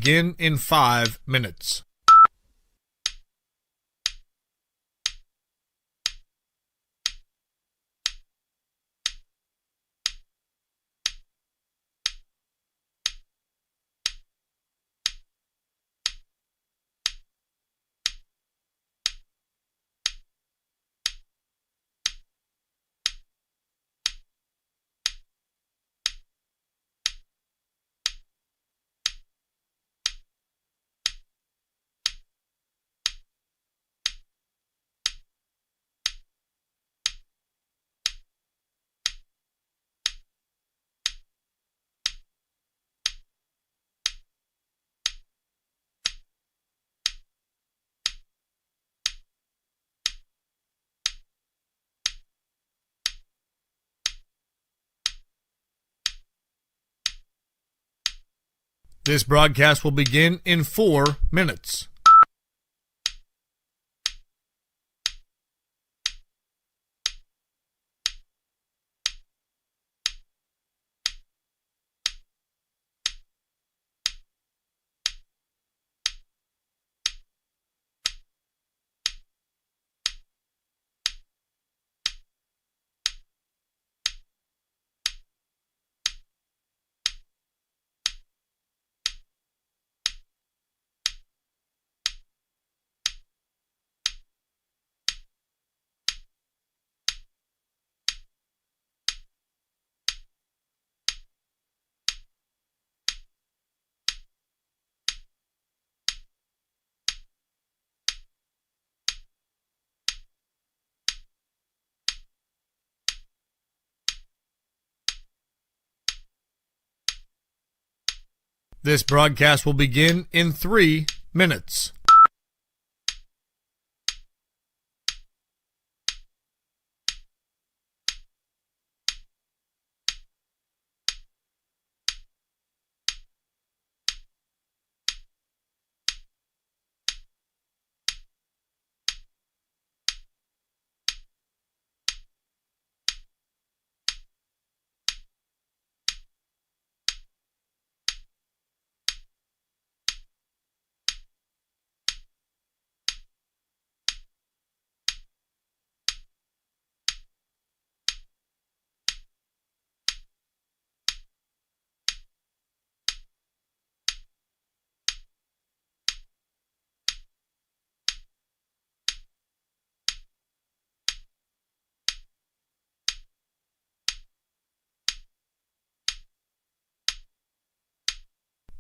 begin in 5 minutes. This broadcast will begin in 4 minutes. This broadcast will begin in 3 minutes.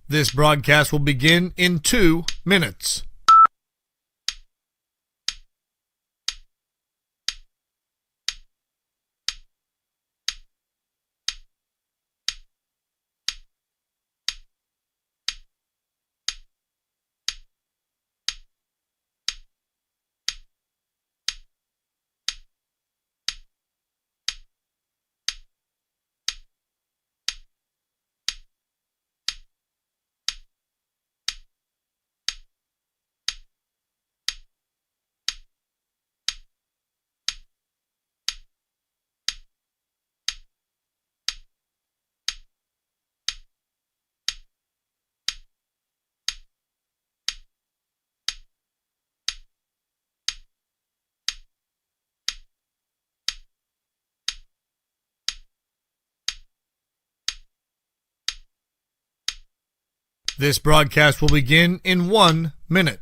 This broadcast will begin in 2 minutes. This broadcast will begin in 1 minute.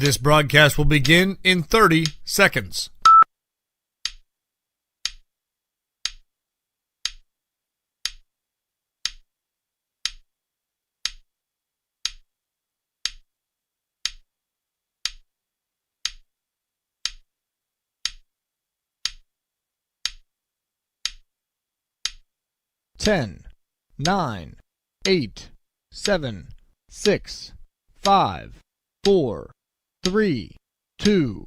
This broadcast will begin in 30 seconds. Ten, 9, 8, 7, 6, 5, 4, 3, 2.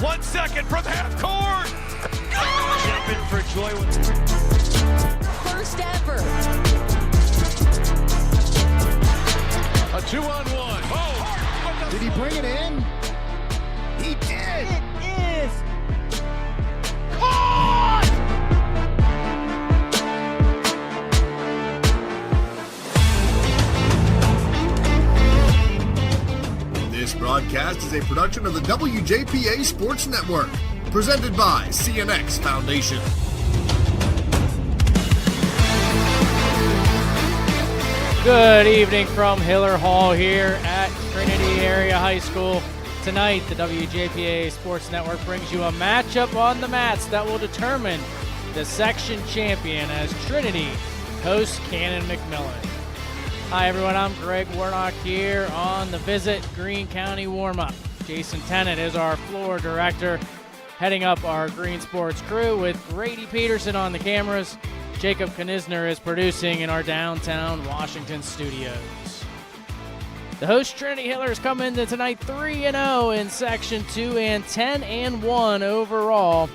1 second from half court. Jumping for joy. First ever. A 2-on-1. Oh, Did he bring it in? he did. It is. This broadcast is a production of the WJPA Sports Network, presented by CNX Foundation. Good evening from Hiller Hall here at Trinity Area High School. Tonight, the WJPA Sports Network brings you a matchup on the mats that will determine the section champion as Trinity hosts Canon-McMillan. Hi everyone, I'm Greg Warnock here on the Visit Greene County warm-up. Jason Tennant is our floor director, heading up our Green Sports crew with Grady Peterson on the cameras. Jacob Knisner is producing in our downtown Washington studios. The host Trinity Hillers come into tonight 3-0 in Section 2 and 10-1 overall.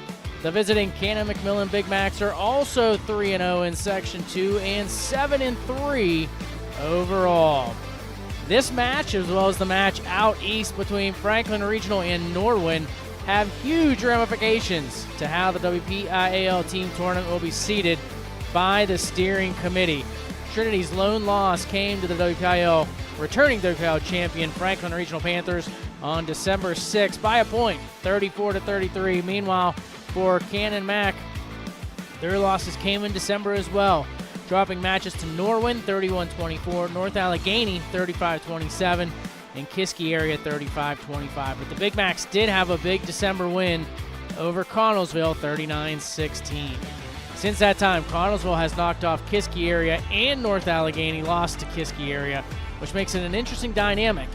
The visiting Canon-McMillan Big Macs are also 3-0 in Section 2 and 7-3 overall. This match, as well as the match out east between Franklin Regional and Norwin, have huge ramifications to how the WPIAL team tournament will be seeded by the steering committee. Trinity's lone loss came to the WPIAL returning WPIAL champion Franklin Regional Panthers on December 6th by a point, 34-33. Meanwhile, for Canon Mac, their losses came in December as well, dropping matches to Norwin 31-24, North Allegheny 35-27, and Kiski area 35-25. But the Big Macs did have a big December win over Connellsville 39-16. Since that time, Connellsville has knocked off Kiski area and North Allegheny lost to Kiski area, which makes it an interesting dynamic.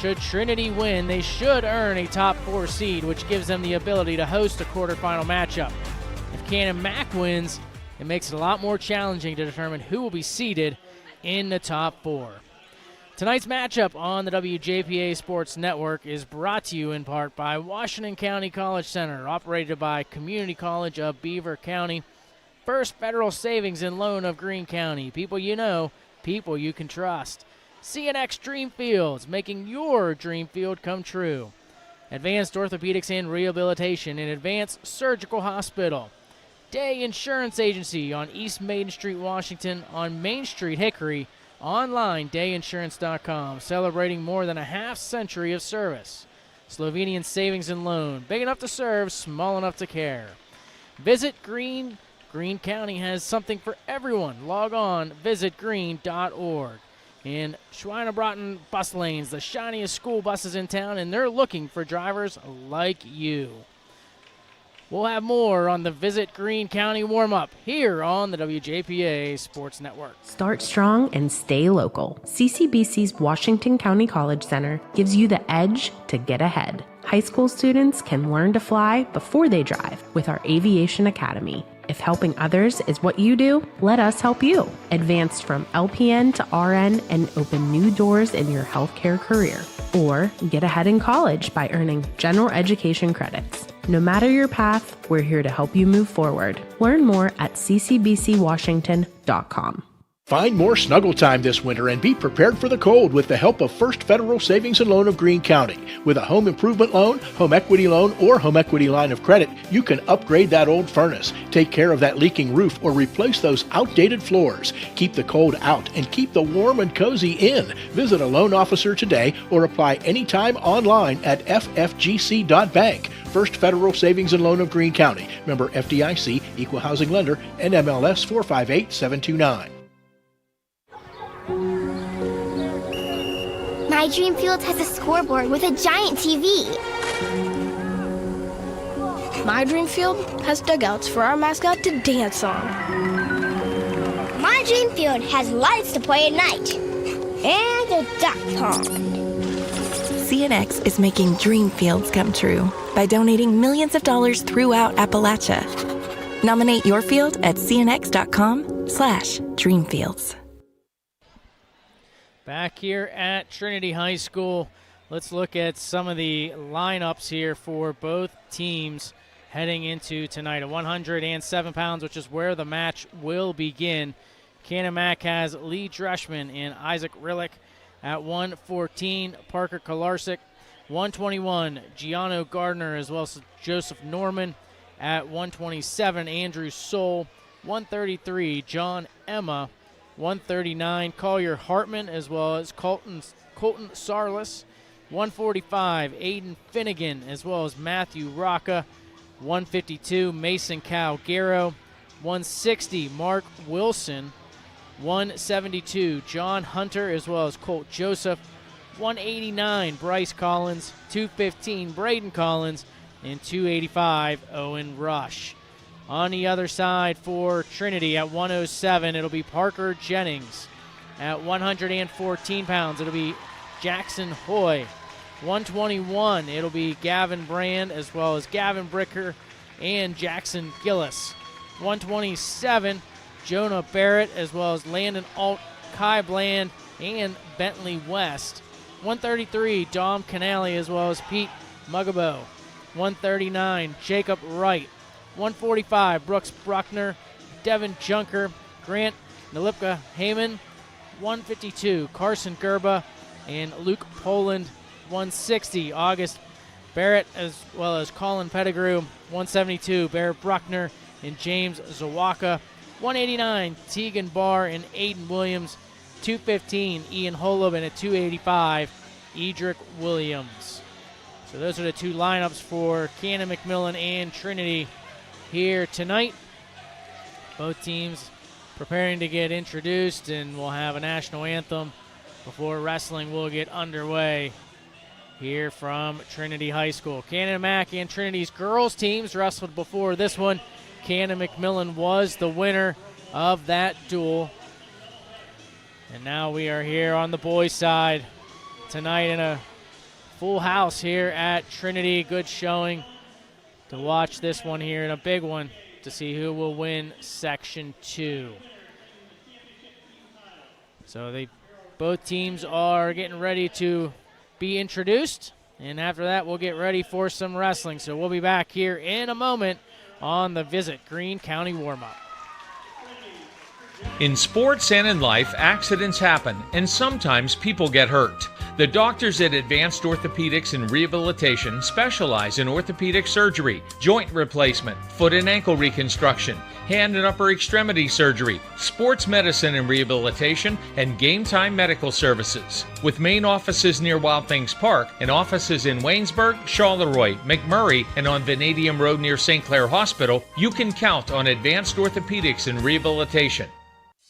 Should Trinity win, they should earn a top 4 seed, which gives them the ability to host a quarterfinal matchup. If Canon Mac wins, it makes it a lot more challenging to determine who will be seeded in the top 4. Tonight's matchup on the WJPA Sports Network is brought to you in part by Washington County College Center, operated by Community College of Beaver County. First Federal Savings and Loan of Greene County. People you know, people you can trust. CNX Dream Fields, making your dream field come true. Advanced Orthopedics and Rehabilitation and Advanced Surgical Hospital. Day Insurance Agency on East Main Street, Washington, on Main Street, Hickory, online, dayinsurance.com, celebrating more than a half-century of service. Slovenian Savings and Loan, big enough to serve, small enough to care. Visit Greene. Greene County has something for everyone. Log on, visitgreene.org. And Schweinebraten Bus Lanes, the shiniest school buses in town, and they're looking for drivers like you. We'll have more on the Visit Greene County warm-up here on the WJPA Sports Network. Start strong and stay local. CCBC's Washington County College Center gives you the edge to get ahead. High school students can learn to fly before they drive with our Aviation Academy. If helping others is what you do, let us help you. Advance from LPN to RN and open new doors in your healthcare career. Or get ahead in college by earning general education credits. No matter your path, we're here to help you move forward. Learn more at ccbcwashington.com. Find more snuggle time this winter and be prepared for the cold with the help of First Federal Savings and Loan of Greene County. With a home improvement loan, home equity loan, or home equity line of credit, you can upgrade that old furnace, take care of that leaking roof, or replace those outdated floors. Keep the cold out and keep the warm and cozy in. Visit a loan officer today or apply anytime online at ffgc.bank. First Federal Savings and Loan of Greene County. Member FDIC, Equal Housing Lender, NMLS 458729. My dream field has a scoreboard with a giant TV. My dream field has dugouts for our mascot to dance on. My dream field has lights to play at night. And a duck pond. CNX is making dream fields come true by donating millions of dollars throughout Appalachia. Nominate your field at cnx.com/dreamfields. Back here at Trinity High School, let's look at some of the lineups here for both teams heading into tonight. At 107 pounds, which is where the match will begin, Canon-Mac has Lee Dreshman and Isaac Rillick. At 114, Parker Kolarcik. 121, Gianno Gardner, as well as Joseph Norman. At 127, Andrew Soul. 133, John Emma. 139, Collier Hartman, as well as Colton Sarlis. 145, Aiden Finnegan, as well as Matthew Rocca. 152, Mason Calgaro. 160, Mark Wilson. 172, John Hunter, as well as Colt Joseph. 189, Bryce Collins. 215, Braden Collins. And 285, Owen Rush. On the other side for Trinity at 107, it'll be Parker Jennings. At 114 pounds, it'll be Jackson Hoy. 121, it'll be Gavin Brand, as well as Gavin Bricker and Jackson Gillis. 127, Jonah Barrett, as well as Landon Ault, Kai Bland, and Bentley West. 133, Dom Canale, as well as Pete Mugabo. 139, Jacob Wright. 145, Brooks Buckner, Devin Junker, Grant Nalipka Heyman. 152, Carson Gerba and Luke Poland. 160, August Barrett, as well as Colin Pettigrew. 172, Barrett Bruckner and James Zawaka. 189, Tegan Barr and Aiden Williams. 215, Ian Holob, and at 285, Edric Williams. So those are the two lineups for Canon-McMillan and Trinity here tonight. Both teams preparing to get introduced, and we'll have a national anthem before wrestling will get underway here from Trinity High School. Canon-Mac and Trinity's girls teams wrestled before this one. Canon-McMillan was the winner of that duel. And now we are here on the boys' side tonight in a full house here at Trinity. Good showing to watch this one here, and a big one to see who will win Section 2. So both teams are getting ready to be introduced, and after that we'll get ready for some wrestling. So we'll be back here in a moment on the Visit Greene County Warm-Up. In sports and in life, accidents happen, and sometimes people get hurt. The doctors at Advanced Orthopedics and Rehabilitation specialize in orthopedic surgery, joint replacement, foot and ankle reconstruction, hand and upper extremity surgery, sports medicine and rehabilitation, and game time medical services. With main offices near Wild Things Park and offices in Waynesburg, Charleroi, McMurray, and on Vanadium Road near St. Clair Hospital, you can count on Advanced Orthopedics and Rehabilitation.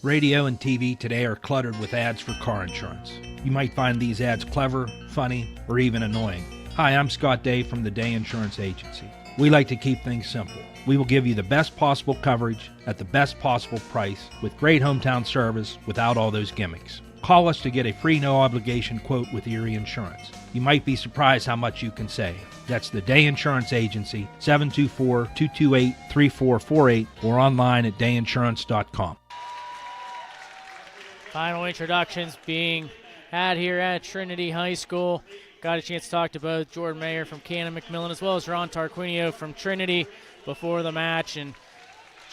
Radio and TV today are cluttered with ads for car insurance. You might find these ads clever, funny, or even annoying. Hi, I'm Scott Day from the Day Insurance Agency. We like to keep things simple. We will give you the best possible coverage at the best possible price with great hometown service without all those gimmicks. Call us to get a free no-obligation quote with Erie Insurance. You might be surprised how much you can save. That's the Day Insurance Agency, 724-228-3448, or online at dayinsurance.com. Final introductions being had here at Trinity High School. Got a chance to talk to both Jordan Mayer from Canon-McMillan as well as Ron Tarquinio from Trinity before the match. And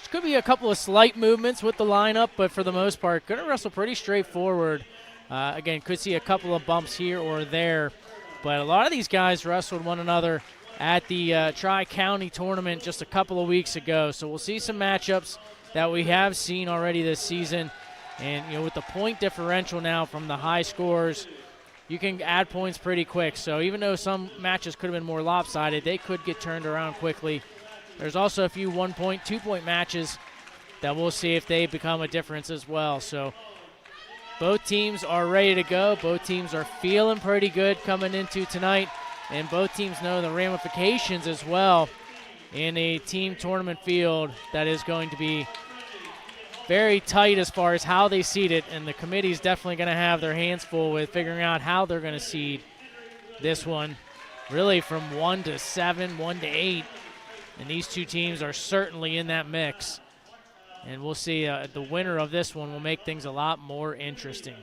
could be a couple of slight movements with the lineup, but for the most part, going to wrestle pretty straightforward. Again, could see a couple of bumps here or there, but a lot of these guys wrestled one another at the Tri-County tournament just a couple of weeks ago. So we'll see some matchups that we have seen already this season. And, with the point differential now from the high scores, you can add points pretty quick. So even though some matches could have been more lopsided, they could get turned around quickly. There's also a few 1-point, 2-point matches that we'll see if they become a difference as well. So both teams are ready to go. Both teams are feeling pretty good coming into tonight. And both teams know the ramifications as well in a team tournament field that is going to be very tight as far as how they seed it, and the committee's definitely going to have their hands full with figuring out how they're going to seed this one, really from 1 to 7, 1 to 8, and these two teams are certainly in that mix. And we'll see the winner of this one will make things a lot more interesting.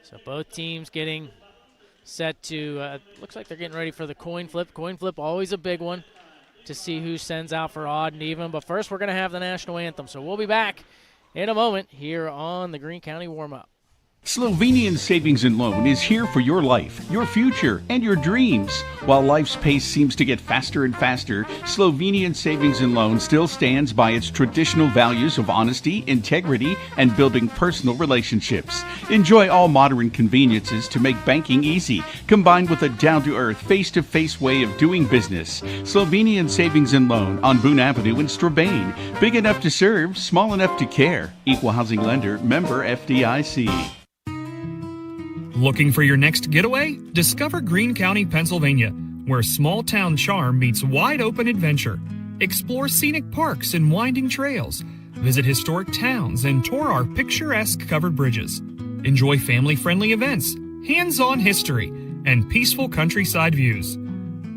So both teams getting set to, looks like they're getting ready for the coin flip. Coin flip, always a big one to see who sends out for odd and even. But first, we're going to have the national anthem. So we'll be back in a moment here on the Greene County Warm-Up. Slovenian Savings and Loan is here for your life, your future, and your dreams. While life's pace seems to get faster and faster, Slovenian Savings and Loan still stands by its traditional values of honesty, integrity, and building personal relationships. Enjoy all modern conveniences to make banking easy, combined with a down-to-earth, face-to-face way of doing business. Slovenian Savings and Loan on Boone Avenue in Strabane. Big enough to serve, small enough to care. Equal housing lender, member FDIC. Looking for your next getaway? Discover Greene County, Pennsylvania, where small-town charm meets wide-open adventure. Explore scenic parks and winding trails. Visit historic towns and tour our picturesque covered bridges. Enjoy family-friendly events, hands-on history, and peaceful countryside views.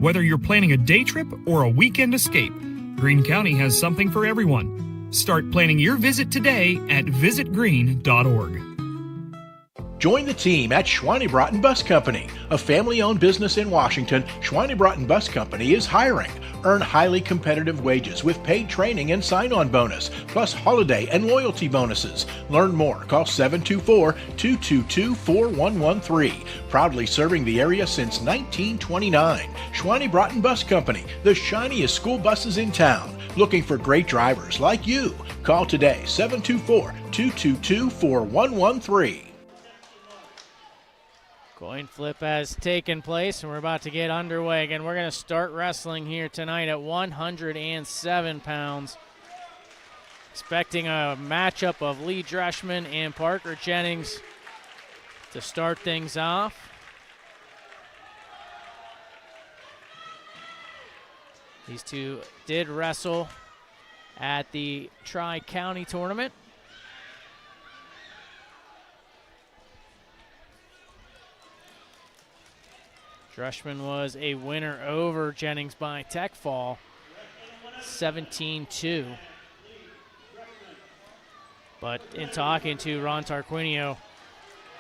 Whether you're planning a day trip or a weekend escape, Greene County has something for everyone. Start planning your visit today at visitgreene.org. Join the team at Schweinebraten Bus Company, a family-owned business in Washington. Schweinebraten Bus Company is hiring. Earn highly competitive wages with paid training and sign-on bonus, plus holiday and loyalty bonuses. Learn more. Call 724-222-4113. Proudly serving the area since 1929. Schweinebraten Bus Company, the shiniest school buses in town. Looking for great drivers like you. Call today, 724-222-4113. Coin flip has taken place, and we're about to get underway again. We're going to start wrestling here tonight at 107 pounds. Expecting a matchup of Lee Dreshman and Parker Jennings to start things off. These two did wrestle at the Tri-County tournament. Dreshman was a winner over Jennings by tech fall, 17-2. But in talking to Ron Tarquinio,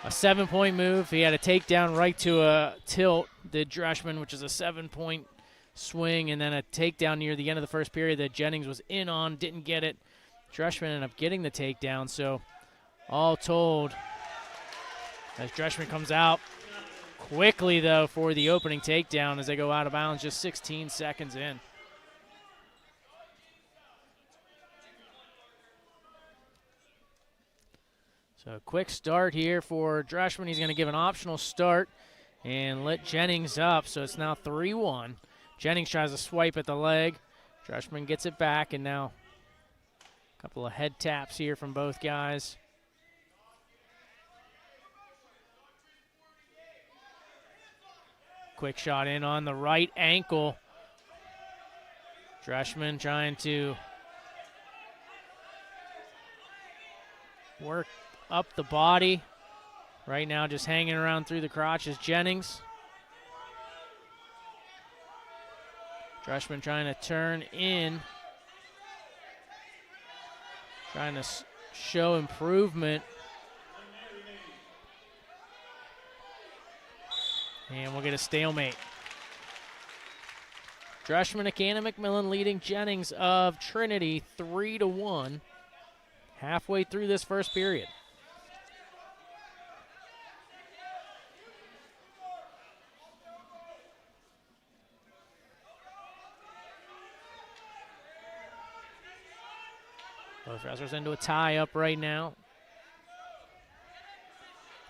a 7-point move. He had a takedown right to a tilt, did Dreshman, which is a 7-point swing, and then a takedown near the end of the first period that Jennings was in on, didn't get it. Dreshman ended up getting the takedown. So all told, as Dreshman comes out, quickly, though, for the opening takedown as they go out of bounds just 16 seconds in. So a quick start here for Dreshman. He's going to give an optional start and let Jennings up, so it's now 3-1. Jennings tries to swipe at the leg. Dreshman gets it back, and now a couple of head taps here from both guys. Quick shot in on the right ankle. Dreshman trying to work up the body. Right now just hanging around through the crotch is Jennings. Dreshman trying to turn in. Trying to show improvement. And we'll get a stalemate. Dreshman and Canon-McMillan leading Jennings of Trinity 3-1. Halfway through this first period. Both wrestlers into a tie-up right now.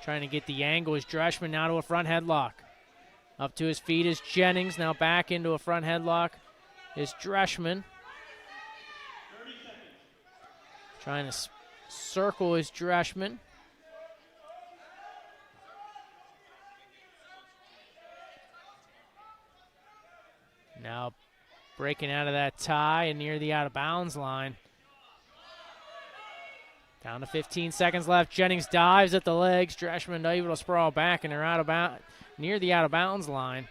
Trying to get the angle is Dreshman, now to a front headlock. Up to his feet is Jennings, now back into a front headlock is Dreshman. Trying to circle is Dreshman. Now breaking out of that tie and near the out-of-bounds line. Down to 15 seconds left. Jennings dives at the legs. Dreshman able to sprawl back, and they're out of bounds, near the out-of-bounds line.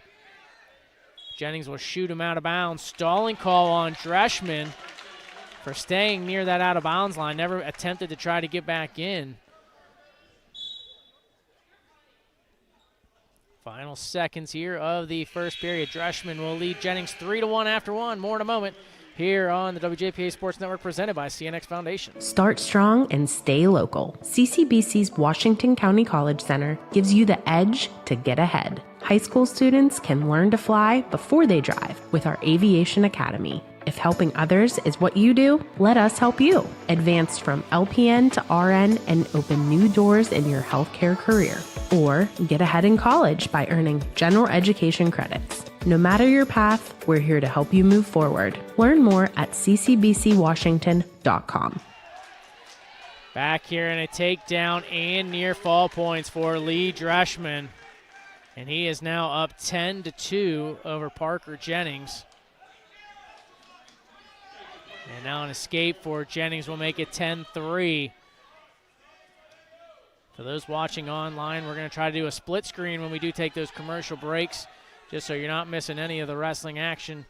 Jennings will shoot him out of bounds. Stalling call on Dreshman for staying near that out-of-bounds line. Never attempted to try to get back in. Final seconds here of the first period. Dreshman will lead Jennings 3-1 after one. More in a moment here on the WJPA Sports Network presented by CNX Foundation. Start strong and stay local. CCBC's Washington County College Center gives you the edge to get ahead. High school students can learn to fly before they drive with our Aviation Academy. If helping others is what you do, let us help you. Advance from LPN to RN and open new doors in your healthcare career. Or get ahead in college by earning general education credits. No matter your path, we're here to help you move forward. Learn more at ccbcwashington.com. Back here in a takedown and near fall points for Lee Dreshman. And he is now up 10-2 over Parker Jennings. And now an escape for Jennings will make it 10-3. For those watching online, we're going to try to do a split screen when we do take those commercial breaks, just so you're not missing any of the wrestling action.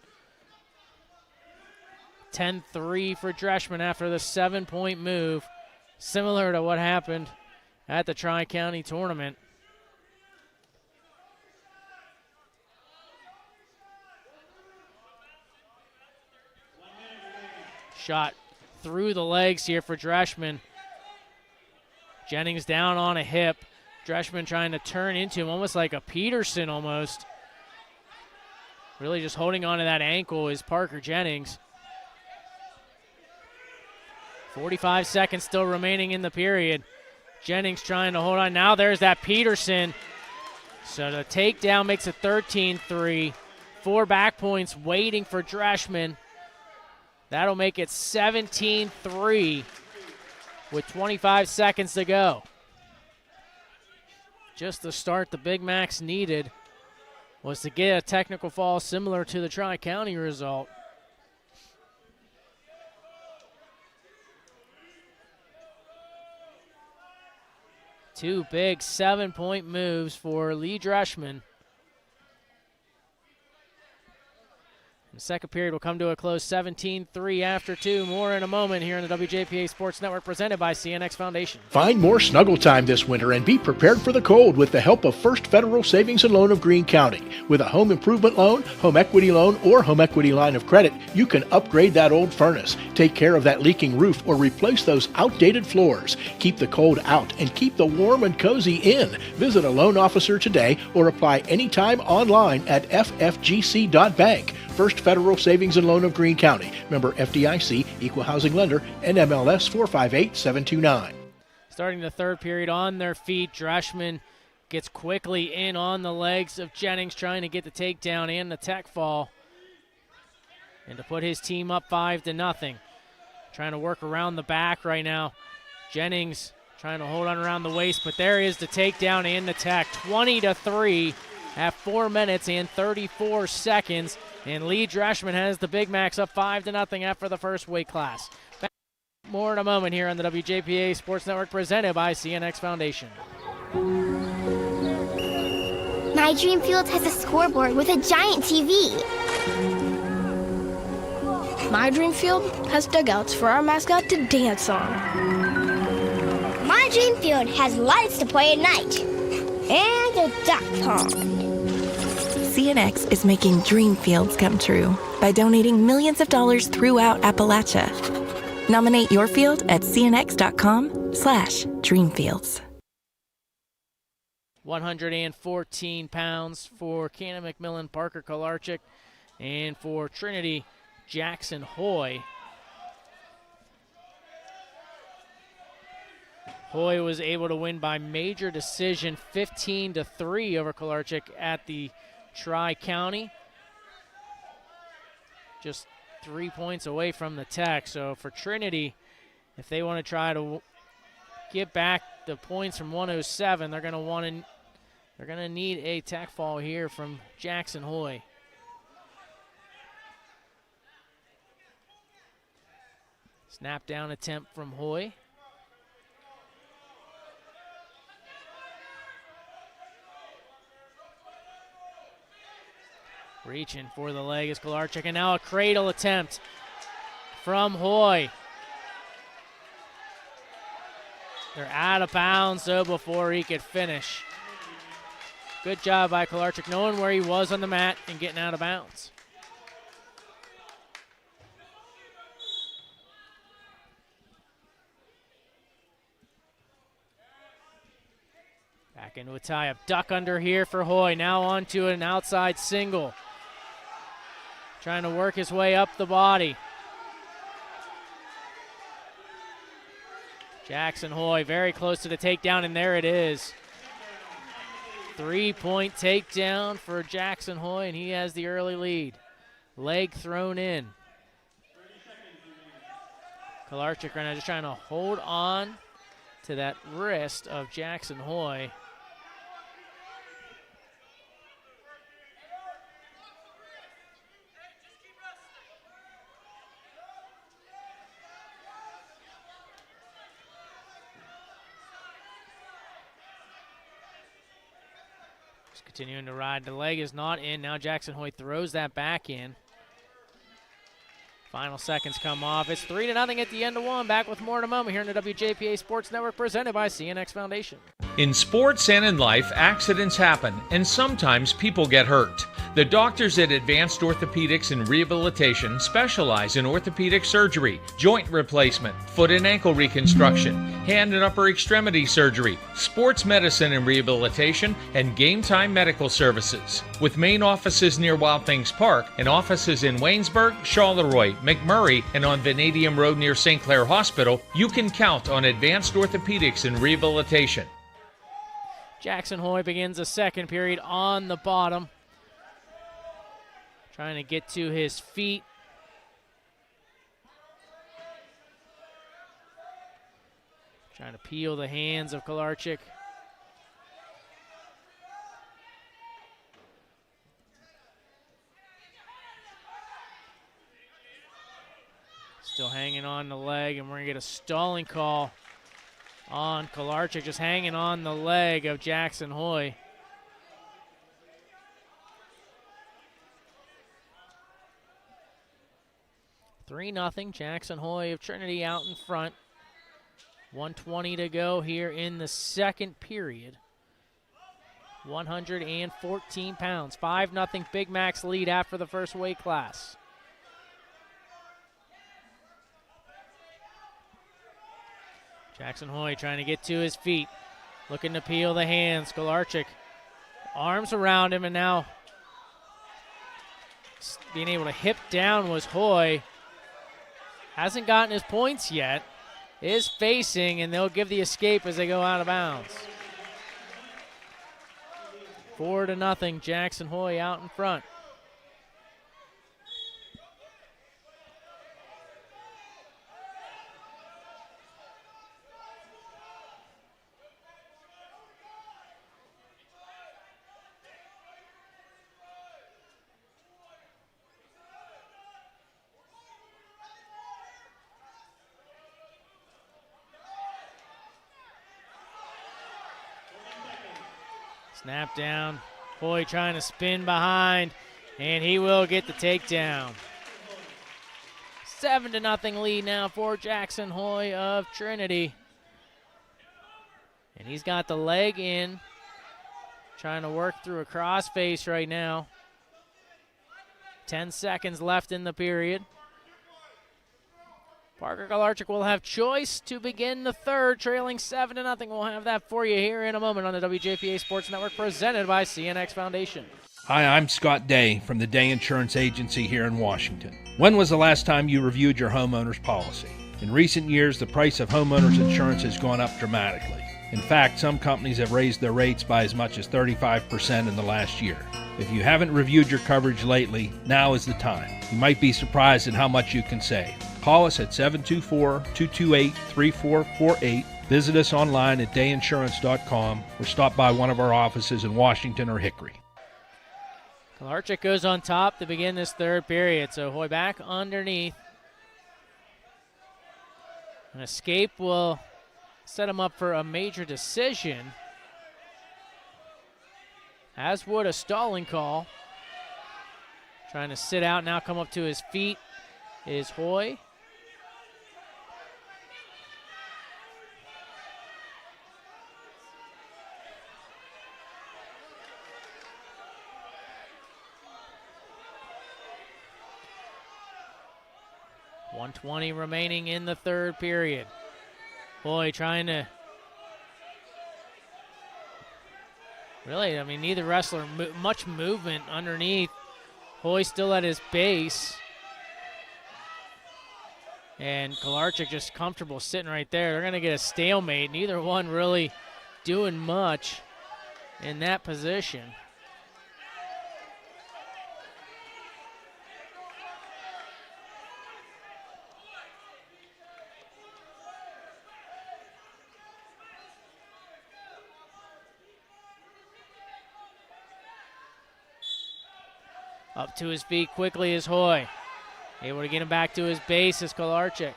10-3 for Dreshman after the 7-point move, similar to what happened at the Tri-County tournament. Shot through the legs here for Dreshman. Jennings down on a hip. Dreshman trying to turn into him, almost like a Peterson almost. Really just holding on to that ankle is Parker Jennings. 45 seconds still remaining in the period. Jennings trying to hold on. Now there's that Peterson. So the takedown makes it 13-3. 4 back points waiting for Dreshman. That'll make it 17-3 with 25 seconds to go. Just the start the Big Macs needed was to get a technical fall similar to the Tri-County result. Two big 7-point moves for Lee Dreshman. The second period will come to a close 17-3 after 2. More in a moment here on the WJPA Sports Network presented by CNX Foundation. Find more snuggle time this winter and be prepared for the cold with the help of First Federal Savings and Loan of Greene County. With a home improvement loan, home equity loan, or home equity line of credit, you can upgrade that old furnace, take care of that leaking roof, or replace those outdated floors. Keep the cold out and keep the warm and cozy in. Visit a loan officer today or apply anytime online at ffgc.bank. First Federal Savings and Loan of Greene County. Member FDIC, Equal Housing Lender, NMLS 458729. Starting the third period on their feet, Dreshman gets quickly in on the legs of Jennings, trying to get the takedown and the tech fall, and to put his team up 5-0. Trying to work around the back right now. Jennings trying to hold on around the waist, but there is the takedown and the tech. 20-3 at 4 minutes and 34 seconds. And Lee Dreshman has the Big Macs up 5-0 after the first weight class. Back more in a moment here on the WJPA Sports Network presented by CNX Foundation. My dream field has a scoreboard with a giant TV. My dream field has dugouts for our mascot to dance on. My dream field has lights to play at night. And a duck pond. CNX is making dream fields come true by donating millions of dollars throughout Appalachia. Nominate your field at cnx.com/dreamfields. 114 pounds for Canon-McMillan Parker Kolarcik, and for Trinity Jackson Hoy. Hoy was able to win by major decision 15-3 over Kolarcik at the Tri-County. Just 3 points away from the tech. So for Trinity, if they want to try to get back the points from 107, they're going to need a tech fall here from Jackson Hoy. Snap down attempt from Hoy. Reaching for the leg is Kolarcik, and now a cradle attempt from Hoy. They're out of bounds, though, before he could finish. Good job by Kolarcik, knowing where he was on the mat and getting out of bounds. Back into a tie-up. Duck under here for Hoy. Now onto an outside single. Trying to work his way up the body. Jackson Hoy very close to the takedown, and there it is. 3-point takedown for Jackson Hoy, and he has the early lead. Leg thrown in. Kolarcik right now just trying to hold on to that wrist of Jackson Hoy. Continuing to ride. The leg is not in. Now Jackson Hoy throws that back in. Final seconds come off. It's 3-0 at the end of one. Back with more in a moment here in the WJPA Sports Network, presented by CNX Foundation. In sports and in life, accidents happen, and sometimes people get hurt. The doctors at Advanced Orthopedics and Rehabilitation specialize in orthopedic surgery, joint replacement, foot and ankle reconstruction, hand and upper extremity surgery, sports medicine and rehabilitation, and game time medical services. With main offices near Wild Things Park and offices in Waynesburg, Charleroi, McMurray, and on Vanadium Road near St. Clair Hospital, you can count on Advanced Orthopedics and Rehabilitation. Jackson Hoy begins the second period on the bottom. Trying to get to his feet. Trying to peel the hands of Kolarcik. Still hanging on the leg, and we're going to get a stalling call on Kolarcik, just hanging on the leg of Jackson Hoy. (3-0). Jackson Hoy of Trinity out in front. 1:20 to go here in the second period. 114 pounds. 5-0 Big Mac's lead after the first weight class. Jackson Hoy trying to get to his feet. Looking to peel the hands. Kolarcik, arms around him, and now being able to hip down was Hoy. Hasn't gotten his points yet. Is facing, and they'll give the escape as they go out of bounds. 4-0, Jackson Hoy out in front. Snap down. Hoy trying to spin behind, and he will get the takedown. 7-0 lead now for Jackson Hoy of Trinity. And he's got the leg in. Trying to work through a crossface right now. 10 seconds left in the period. Parker Kolarcik will have choice to begin the third, trailing 7-0. We'll have that for you here in a moment on the WJPA Sports Network, presented by CNX Foundation. Hi, I'm Scott Day from the Day Insurance Agency here in Washington. When was the last time you reviewed your homeowner's policy? In recent years, the price of homeowners insurance has gone up dramatically. In fact, some companies have raised their rates by as much as 35% in the last year. If you haven't reviewed your coverage lately, now is the time. You might be surprised at how much you can save. Call us at 724-228-3448. Visit us online at dayinsurance.com or stop by one of our offices in Washington or Hickory. Kolarcik goes on top to begin this third period. So Hoy back underneath. An escape will set him up for a major decision, as would a stalling call. Trying to sit out, now come up to his feet is Hoy. 1:20 remaining in the third period. Hoy trying to really, neither wrestler much movement underneath. Hoy still at his base. And Kolarcik just comfortable sitting right there. They're going to get a stalemate. Neither one really doing much in that position. Up to his feet quickly is Hoy. Able to get him back to his base is Kolarcik.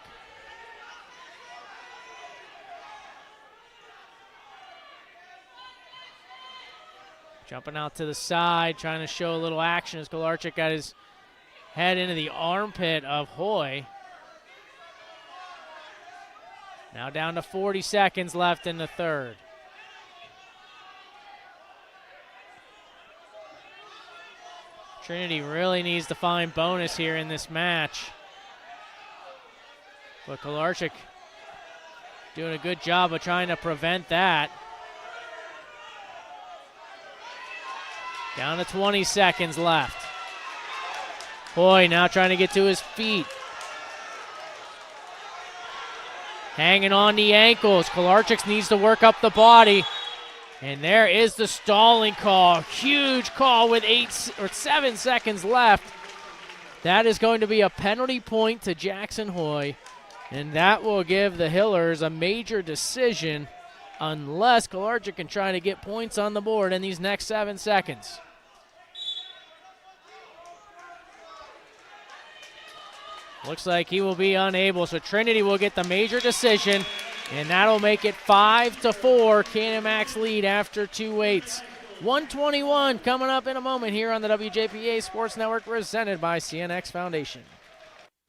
Jumping out to the side, trying to show a little action as Kolarcik got his head into the armpit of Hoy. Now down to 40 seconds left in the third. Trinity really needs to find bonus here in this match. But Kolarcik doing a good job of trying to prevent that. Down to 20 seconds left. Hoy now trying to get to his feet. Hanging on the ankles. Kolarcik needs to work up the body. And there is the stalling call. Huge call with 7 seconds left. That is going to be a penalty point to Jackson Hoy. And that will give the Hillers a major decision unless Kolarcik can try to get points on the board in these next 7 seconds. Looks like he will be unable, so Trinity will get the major decision. And that'll make it 5-4. Canon-Max lead after 2 waits. 121 coming up in a moment here on the WJPA Sports Network, presented by CNX Foundation.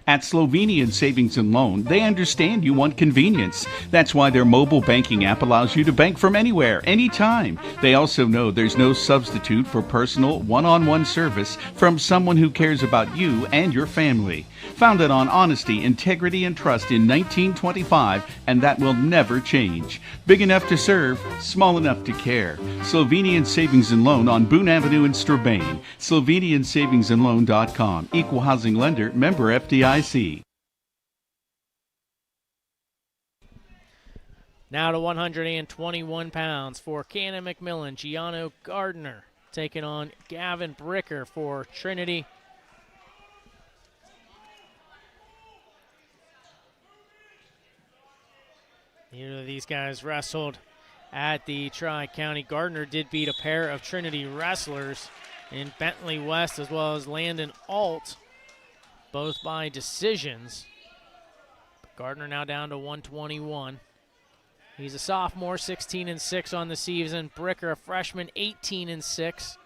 At Slovenian Savings and Loan, they understand you want convenience. That's why their mobile banking app allows you to bank from anywhere, anytime. They also know there's no substitute for personal, one-on-one service from someone who cares about you and your family. Founded on honesty, integrity, and trust in 1925, and that will never change. Big enough to serve, small enough to care. Slovenian Savings and Loan on Boone Avenue in Strabane. SlovenianSavingsandLoan.com. Equal housing lender, member FDIC. Now to 121 pounds for Canon-McMillan. Gianno Gardner taking on Gavin Bricker for Trinity. Neither of these guys wrestled at the Tri-County. Gardner did beat a pair of Trinity wrestlers in Bentley West as well as Landon Ault, both by decisions. Gardner now down to 121. He's a sophomore, 16-6 on the season. Bricker, a freshman, 18-6.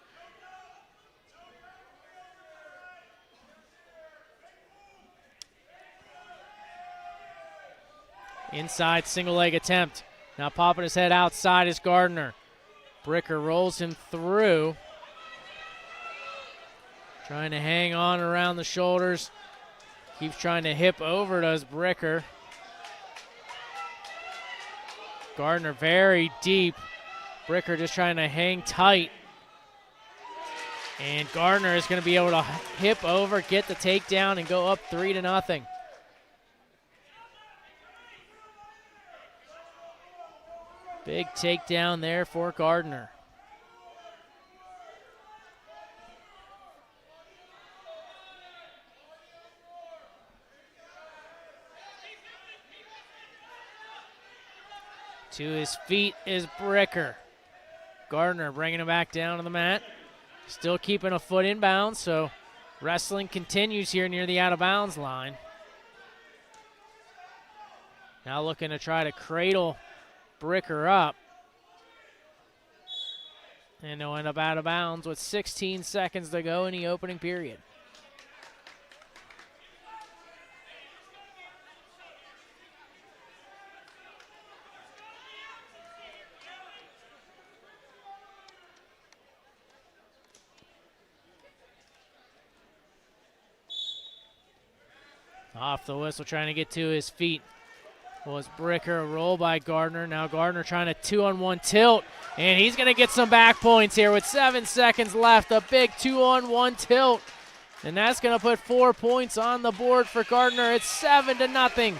Inside single leg attempt. Now popping his head outside is Gardner. Bricker rolls him through. Trying to hang on around the shoulders. Keeps trying to hip over, does Bricker. Gardner very deep. Bricker just trying to hang tight. And Gardner is going to be able to hip over, get the takedown, and go up 3-0. Big takedown there for Gardner. To his feet is Bricker. Gardner bringing him back down to the mat. Still keeping a foot inbounds, so wrestling continues here near the out-of-bounds line. Now looking to try to cradle Bricker up. And they'll end up out of bounds with 16 seconds to go in the opening period. Off the whistle, trying to get to his feet was Bricker. A roll by Gardner. Now Gardner trying to 2-on-1 tilt, and he's going to get some back points here with 7 seconds left. A big 2-on-1 tilt, and that's going to put 4 points on the board for Gardner. It's 7-0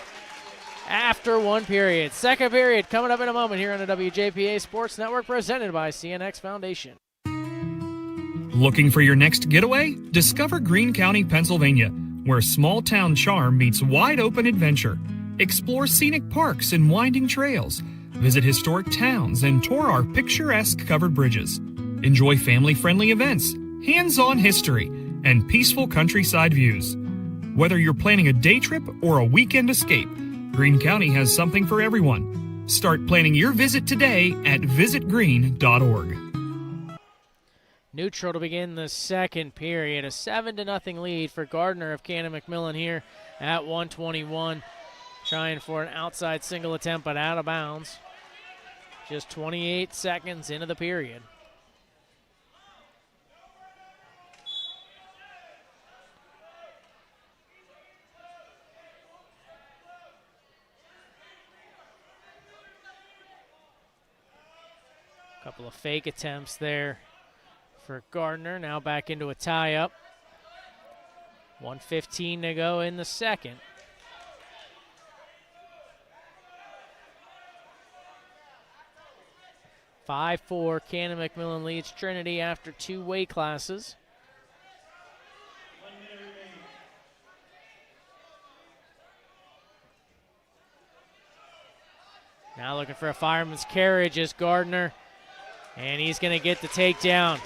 after 1 period. Second period coming up in a moment here on the WJPA Sports Network, presented by CNX Foundation. Looking for your next getaway? Discover Greene County, Pennsylvania, where small-town charm meets wide-open adventure. Explore scenic parks and winding trails. Visit historic towns and tour our picturesque covered bridges. Enjoy family-friendly events, hands-on history, and peaceful countryside views. Whether you're planning a day trip or a weekend escape, Greene County has something for everyone. Start planning your visit today at visitgreene.org. Neutral to begin the second period. A 7-0 lead for Gardner of Canon-McMillan here at 1:21. Trying for an outside single attempt, but out of bounds. Just 28 seconds into the period. Couple of fake attempts there for Gardner. Now back into a tie-up. 1:15 to go in the second. 5-4, Canon-McMillan leads Trinity after 2 weight classes. Now looking for a fireman's carriage is Gardner, and he's going to get the takedown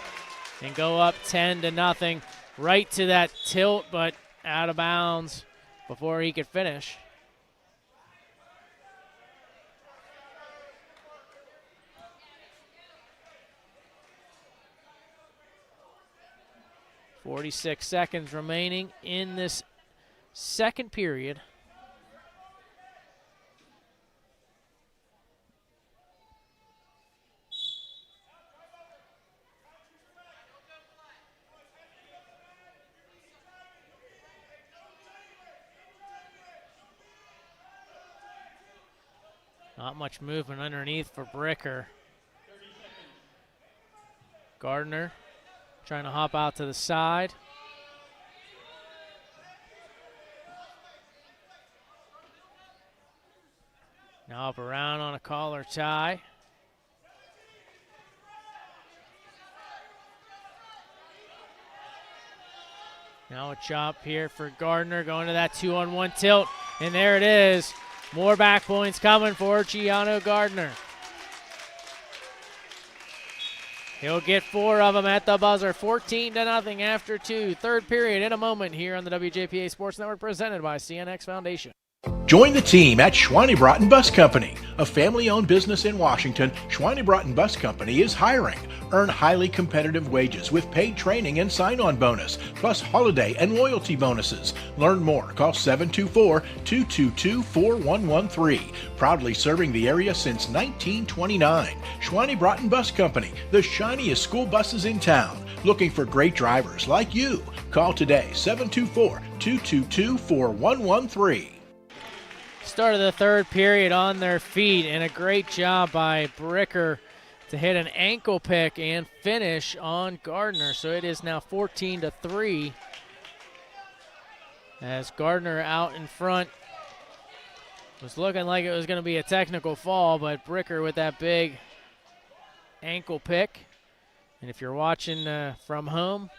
and go up 10-0. Right to that tilt, but out of bounds before he could finish. .46 seconds remaining in this second period. Not much movement underneath for Bricker. Gardner trying to hop out to the side. Now up around on a collar tie. Now a chop here for Gardner, going to that 2-on-1 tilt, and there it is. More back points coming for Giano Gardner. He'll get 4 of them at the buzzer. 14-0 after 2. Third period in a moment here on the WJPA Sports Network, presented by CNX Foundation. Join the team at Schweinebraten Bus Company, a family-owned business in Washington. Schweinebraten Bus Company is hiring. Earn highly competitive wages with paid training and sign-on bonus, plus holiday and loyalty bonuses. Learn more. Call 724-222-4113. Proudly serving the area since 1929. Schweinebraten Bus Company, the shiniest school buses in town. Looking for great drivers like you. Call today, 724-222-4113. Start of the third period on their feet, and a great job by Bricker to hit an ankle pick and finish on Gardner. So it is now 14-3 as Gardner out in front. Was looking like it was going to be a technical fall, but Bricker with that big ankle pick. And if you're watching from home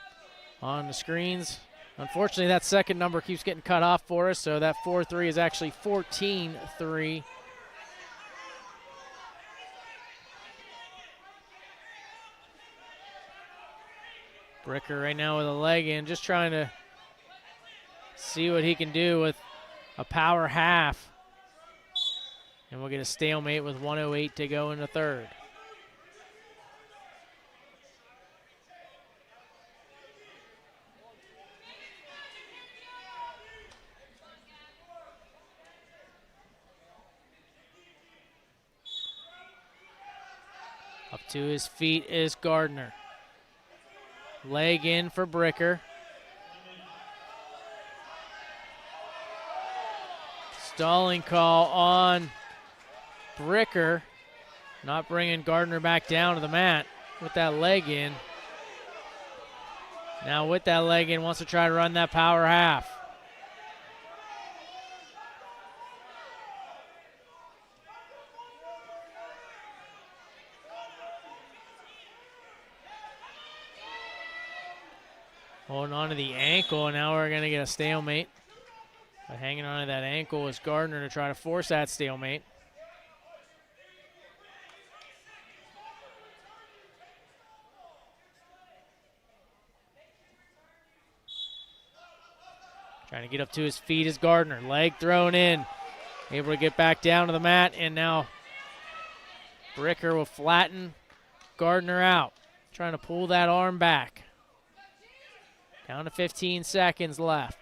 on the screens, unfortunately, that second number keeps getting cut off for us, so that 4-3 is actually 14-3. Bricker right now with a leg in, just trying to see what he can do with a power half. And we'll get a stalemate with 1:08 to go in the third. Up to his feet is Gardner. Leg in for Bricker. Stalling call on Bricker. Not bringing Gardner back down to the mat with that leg in. Now with that leg in, wants to try to run that power half. Holding on to the ankle, and now we're going to get a stalemate. But hanging on to that ankle is Gardner to try to force that stalemate. Trying to get up to his feet is Gardner. Leg thrown in. Able to get back down to the mat, and now Bricker will flatten Gardner out. Trying to pull that arm back. Down to 15 seconds left.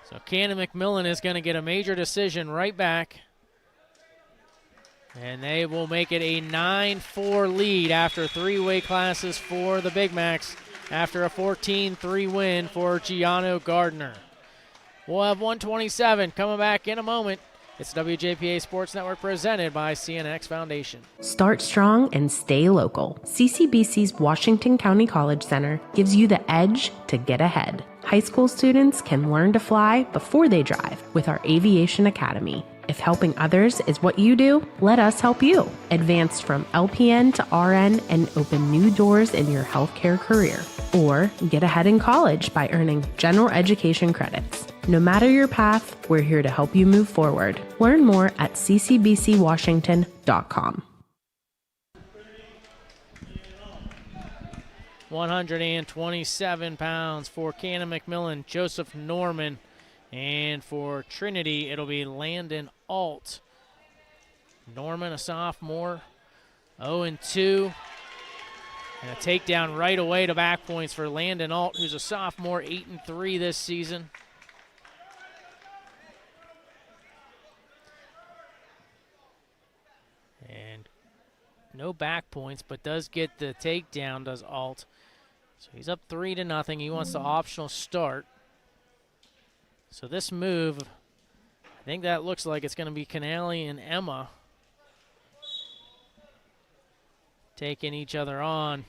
So Canon-McMillan is going to get a major decision right back. And they will make it a 9-4 lead after 3 weight classes for the Big Macs after a 14-3 win for Gianno Gardner. We'll have 127 coming back in a moment. It's WJPA Sports Network presented by CNX Foundation. Start strong and stay local. CCBC's Washington County College Center gives you the edge to get ahead. High school students can learn to fly before they drive with our Aviation Academy. If helping others is what you do, let us help you. Advance from LPN to RN and open new doors in your healthcare career. Or get ahead in college by earning general education credits. No matter your path, we're here to help you move forward. Learn more at ccbcwashington.com. 127 pounds for Canon-McMillan, Joseph Norman. And for Trinity, it'll be Landon Ault. Norman, a sophomore, 0-2. And a takedown right away to back points for Landon Ault, who's a sophomore, 8-3 this season. And no back points, but does get the takedown, does Ault. So he's up 3-0. He wants the optional start. So this move, I think that looks like it's going to be Canali and Emma taking each other on.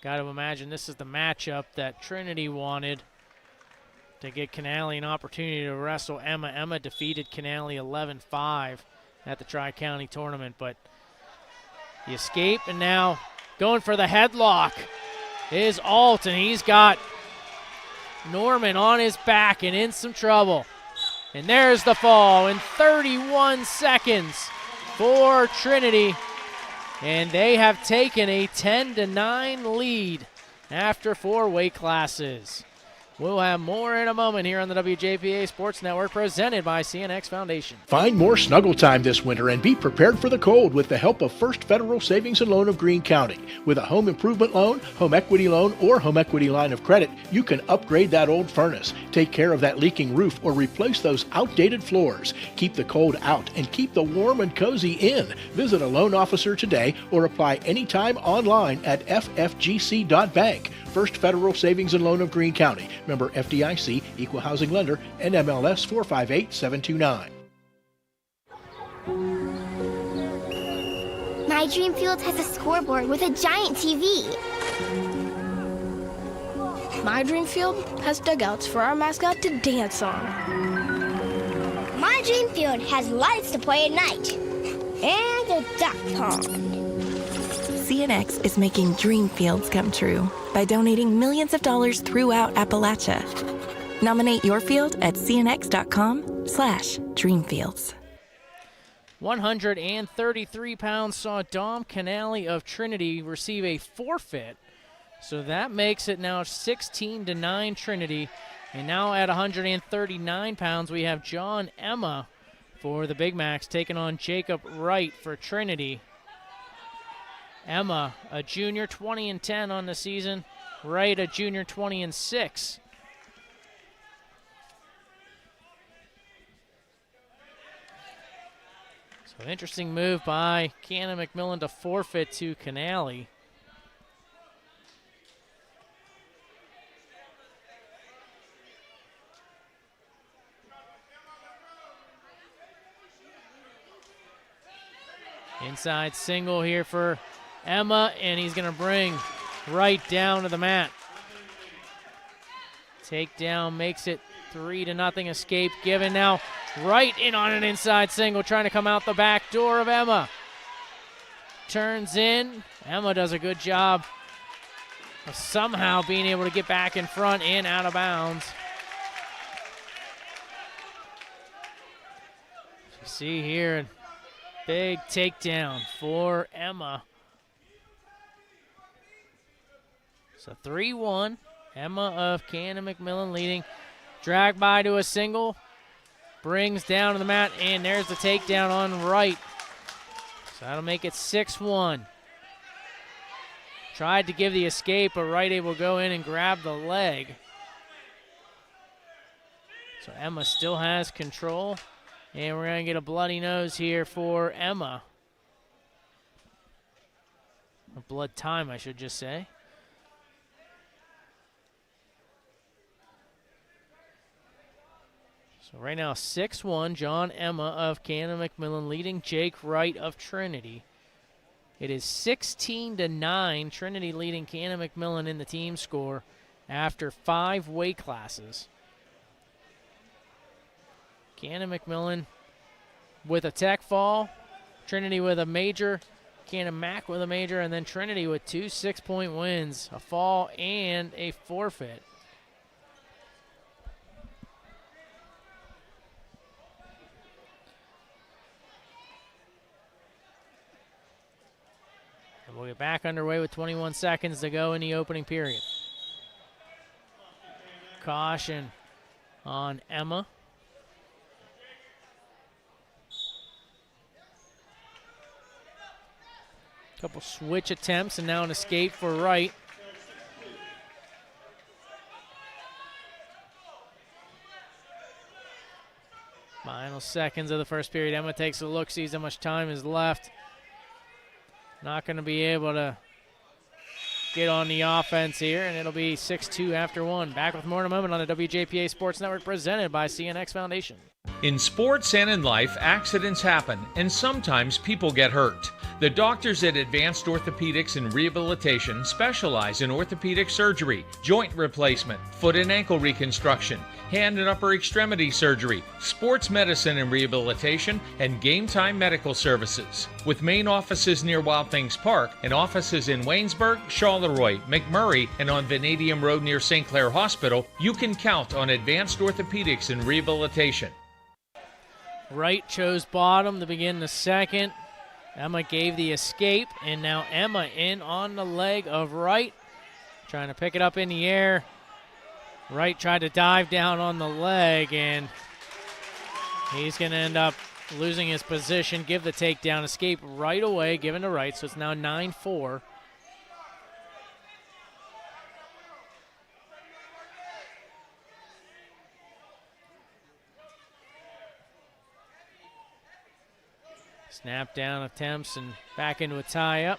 Got to imagine this is the matchup that Trinity wanted to get Canali an opportunity to wrestle Emma. Emma defeated Canali 11-5 at the Tri-County tournament, but the escape, and now going for the headlock is Ault, and he's got Norman on his back and in some trouble. And there's the fall in 31 seconds for Trinity. And they have taken a 10-9 lead after 4 weight classes. We'll have more in a moment here on the WJPA Sports Network presented by CNX Foundation. Find more snuggle time this winter and be prepared for the cold with the help of First Federal Savings and Loan of Greene County. With a home improvement loan, home equity loan, or home equity line of credit, you can upgrade that old furnace, take care of that leaking roof, or replace those outdated floors. Keep the cold out and keep the warm and cozy in. Visit a loan officer today or apply anytime online at ffgc.bank. First Federal Savings and Loan of Greene County. Member FDIC, Equal Housing Lender, NMLS 458729. My dream field has a scoreboard with a giant TV. My dream field has dugouts for our mascot to dance on. My dream field has lights to play at night. And a duck pond. CNX is making dream fields come true by donating millions of dollars throughout Appalachia. Nominate your field at cnx.com/dreamfields. 133 pounds saw Dom Canali of Trinity receive a forfeit. So that makes it now 16-9 Trinity. And now at 139 pounds, we have John Emma for the Big Macs taking on Jacob Wright for Trinity. Emma, a junior, 20-10 on the season. Wright, a junior, 20-6. So interesting move by Canon-McMillan to forfeit to Canali. Inside single here for Emma, and he's going to bring Wright down to the mat. Takedown makes it 3-0 escape given. Now Wright in on an inside single, trying to come out the back door of Emma. Turns in. Emma does a good job of somehow being able to get back in front and out of bounds. You see here, big takedown for Emma. So 3-1. Emma of Canon-McMillan leading. Drag by to a single. Brings down to the mat, and there's the takedown on Wright. So that'll make it 6-1. Tried to give the escape, but Wright able to go in and grab the leg. So Emma still has control. And we're going to get a bloody nose here for Emma. Or blood time, I should just say. So right now, 6-1, John Emma of Canon-McMillan leading Jake Wright of Trinity. It is 16-9, Trinity leading Canon-McMillan in the team score after 5 weight classes. Canon-McMillan with a tech fall, Trinity with a major, Canon-Mac with a major, and then Trinity with 2 6-point wins, a fall and a forfeit. And we'll get back underway with 21 seconds to go in the opening period. Caution on Emma. Couple switch attempts and now an escape for Wright. Final seconds of the first period. Emma takes a look, sees how much time is left. Not going to be able to get on the offense here, and it'll be 6-2 after 1. Back with more in a moment on the WJPA Sports Network presented by CNX Foundation. In sports and in life, accidents happen, and sometimes people get hurt. The doctors at Advanced Orthopedics and Rehabilitation specialize in orthopedic surgery, joint replacement, foot and ankle reconstruction, hand and upper extremity surgery, sports medicine and rehabilitation, and game time medical services. With main offices near Wild Things Park and offices in Waynesburg, Charleroi, McMurray, and on Vanadium Road near St. Clair Hospital, you can count on Advanced Orthopedics and Rehabilitation. Wright chose bottom to begin the second. Emma gave the escape, and now Emma in on the leg of Wright. Trying to pick it up in the air. Wright tried to dive down on the leg, and he's going to end up losing his position, give the takedown, escape right away, given to Wright, so it's now 9-4. Snap down attempts and back into a tie-up.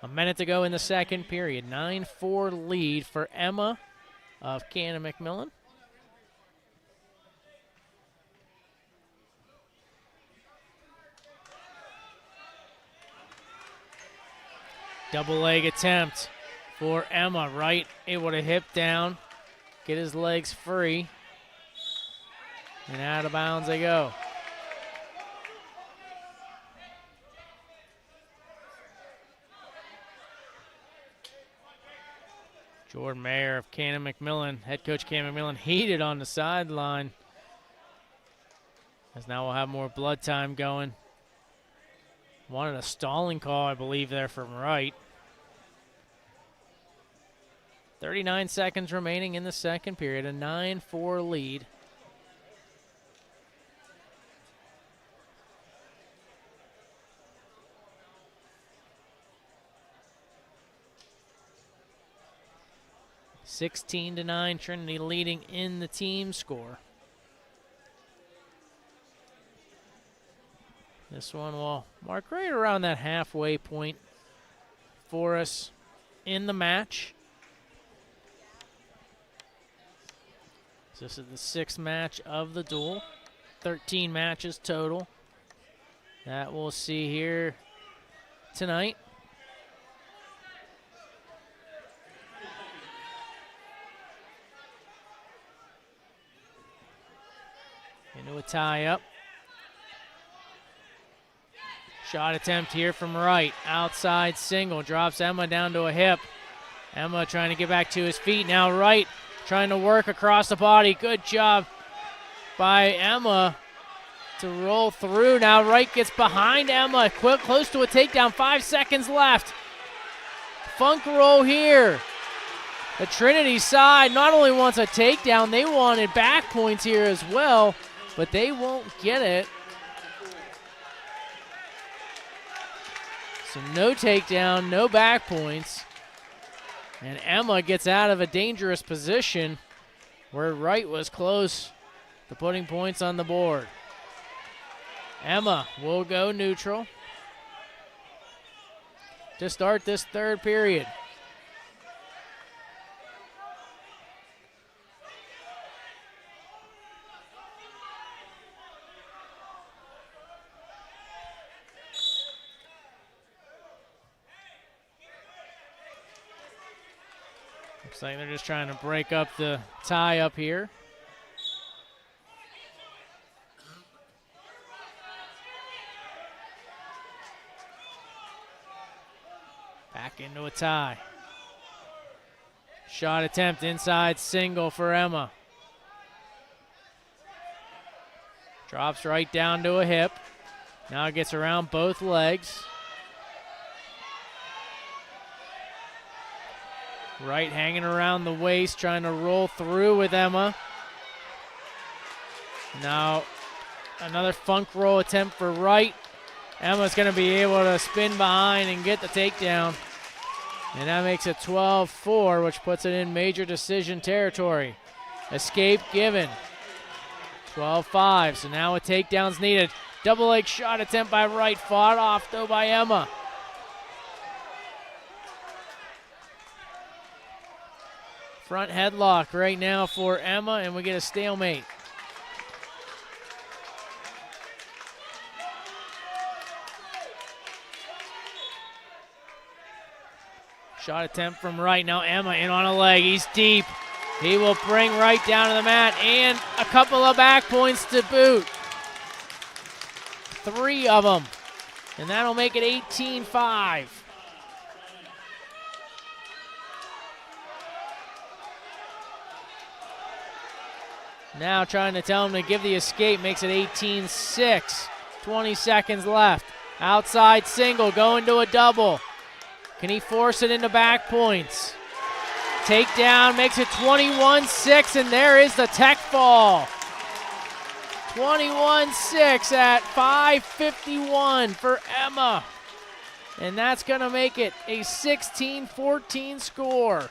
A minute to go in the second period. 9-4 lead for Emma of Canon-McMillan. Double leg attempt for Emma. Wright able to hip down, get his legs free, and out of bounds they go. Jordan Mayer of Canon-McMillan, head coach Canon-McMillan, heated on the sideline. As now we'll have more blood time going. Wanted a stalling call, I believe, there from Wright. 39 seconds remaining in the second period, a 9-4 lead. (16-9), Trinity leading in the team score. This one will mark right around that halfway point for us in the match. This is the 6th match of the duel. 13 matches total. that we'll see here tonight. Into a tie-up. Shot attempt here from Wright. Outside single. Drops Emma down to a hip. Emma trying to get back to his feet. Now Wright trying to work across the body. Good job by Emma to roll through. Now Wright gets behind Emma. Close to a takedown. 5 seconds left. Funk roll here. The Trinity side not only wants a takedown, they wanted back points here as well, but they won't get it. So no takedown, no back points. And Emma gets out of a dangerous position where Wright was close to putting points on the board. Emma will go neutral to start this third period. Looks like they're just trying to break up the tie up here. Back into a tie. Shot attempt inside single for Emma. Drops right down to a hip. Now gets around both legs. Wright hanging around the waist, trying to roll through with Emma. Now another funk roll attempt for Wright. Emma's going to be able to spin behind and get the takedown. And that makes it 12-4, which puts it in major decision territory. Escape given. 12-5, so now a takedown's needed. Double leg shot attempt by Wright, fought off though by Emma. Front headlock right now for Emma, and we get a stalemate. Shot attempt from Wright. Now Emma in on a leg. He's deep. He will bring Wright down to the mat, and a couple of back points to boot. 3 of them, and that'll make it 18-5. Now trying to tell him to give the escape, makes it 18-6. 20 seconds left. Outside single, going to a double. Can he force it into back points? Takedown makes it 21-6, and there is the tech fall. 21-6 at 5:51 for Emma. And that's going to make it a 16-14 score.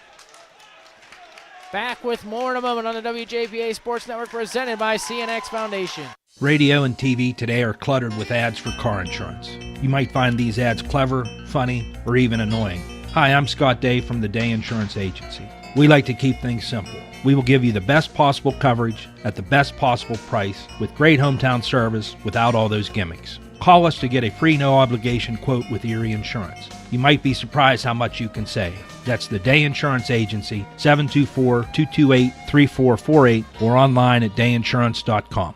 Back with more in a moment on the WJPA Sports Network, presented by CNX Foundation. Radio and TV today are cluttered with ads for car insurance. You might find these ads clever, funny, or even annoying. Hi, I'm Scott Day from the Day Insurance Agency. We like to keep things simple. We will give you the best possible coverage at the best possible price with great hometown service without all those gimmicks. Call us to get a free no-obligation quote with Erie Insurance. You might be surprised how much you can save. That's the Day Insurance Agency, 724-228-3448, or online at dayinsurance.com.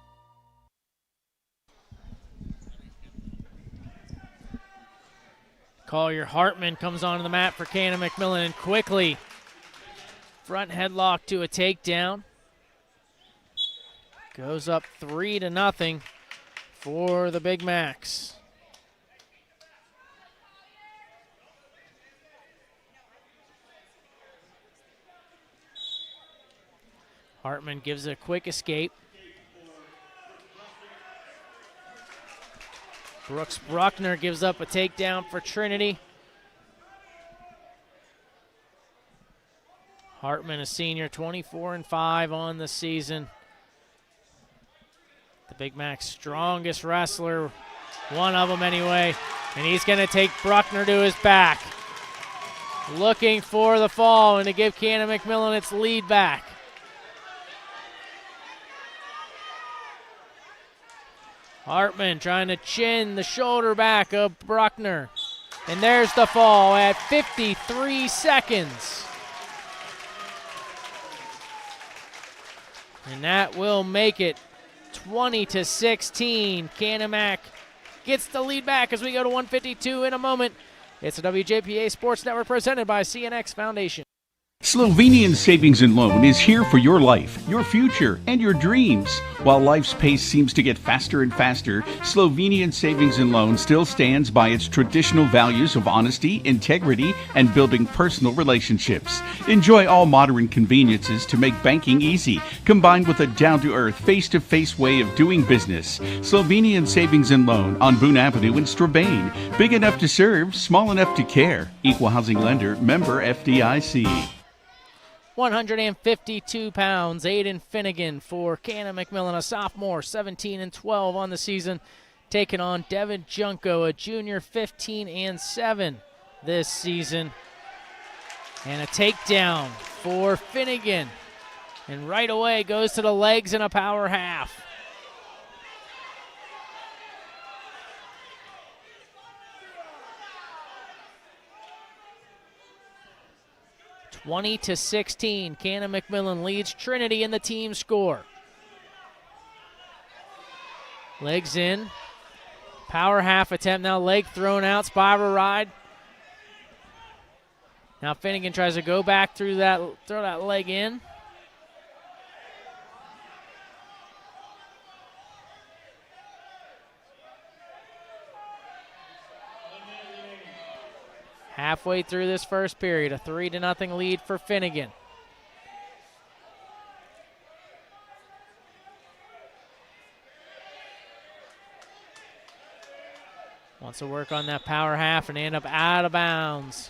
Collier Hartman comes onto the mat for Canon-McMillan, and quickly front headlock to a takedown. Goes up 3-0 for the Big Macs. Hartman gives it a quick escape. Buckner gives up a takedown for Trinity. Hartman, a senior, 24-5 on the season. The Big Mac's strongest wrestler, one of them anyway, and he's going to take Buckner to his back. Looking for the fall and to give Canon-McMillan its lead back. Hartman trying to chin the shoulder back of Buckner. And there's the fall at 53 seconds. And that will make it 20-16. Canon-Mac gets the lead back as we go to 152 in a moment. It's a WJPA Sports Network presented by CNX Foundation. Slovenian Savings and Loan is here for your life, your future, and your dreams. While life's pace seems to get faster and faster, Slovenian Savings and Loan still stands by its traditional values of honesty, integrity, and building personal relationships. Enjoy all modern conveniences to make banking easy, combined with a down-to-earth, face-to-face way of doing business. Slovenian Savings and Loan on Boone Avenue in Strabane. Big enough to serve, small enough to care. Equal housing lender, member FDIC. 152 pounds, Aiden Finnegan for Canon-McMillan, a sophomore, 17-12 on the season, taking on Devin Junko, a junior, 15-7 this season. And a takedown for Finnegan. And right away goes to the legs in a power half. (20-16). Canon-McMillan leads Trinity in the team score. Legs in. Power half attempt. Now leg thrown out. Spiral ride. Now Finnegan tries to go back through that, throw that leg in. Halfway through this first period, a 3-0 lead for Finnegan. Wants to work on that power half and end up out of bounds.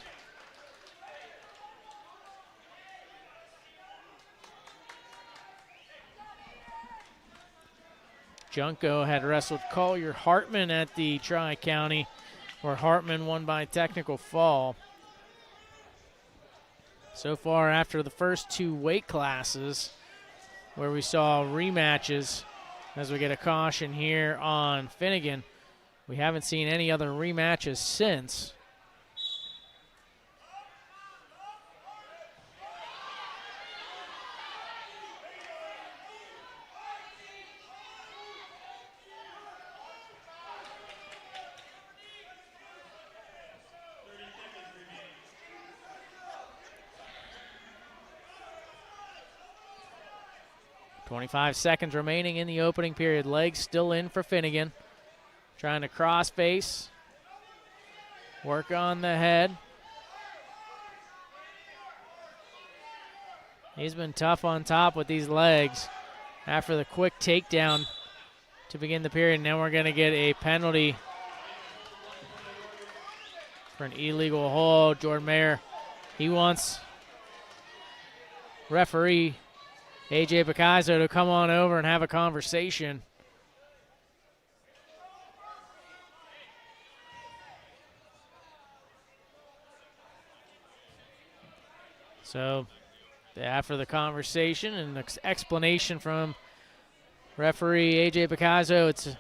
Junko had wrestled Collier Hartman at the Tri-County, where Hartman won by technical fall. So far, after the first two weight classes, where we saw rematches, as we get a caution here on Finnegan, we haven't seen any other rematches since. .25 seconds remaining in the opening period. Legs still in for Finnegan. Trying to cross face. Work on the head. He's been tough on top with these legs after the quick takedown to begin the period. Now we're going to get a penalty for an illegal hold. Jordan Mayer, he wants referee A.J. Picasso to come on over and have a conversation. So after the conversation and explanation from referee A.J. Picasso, it's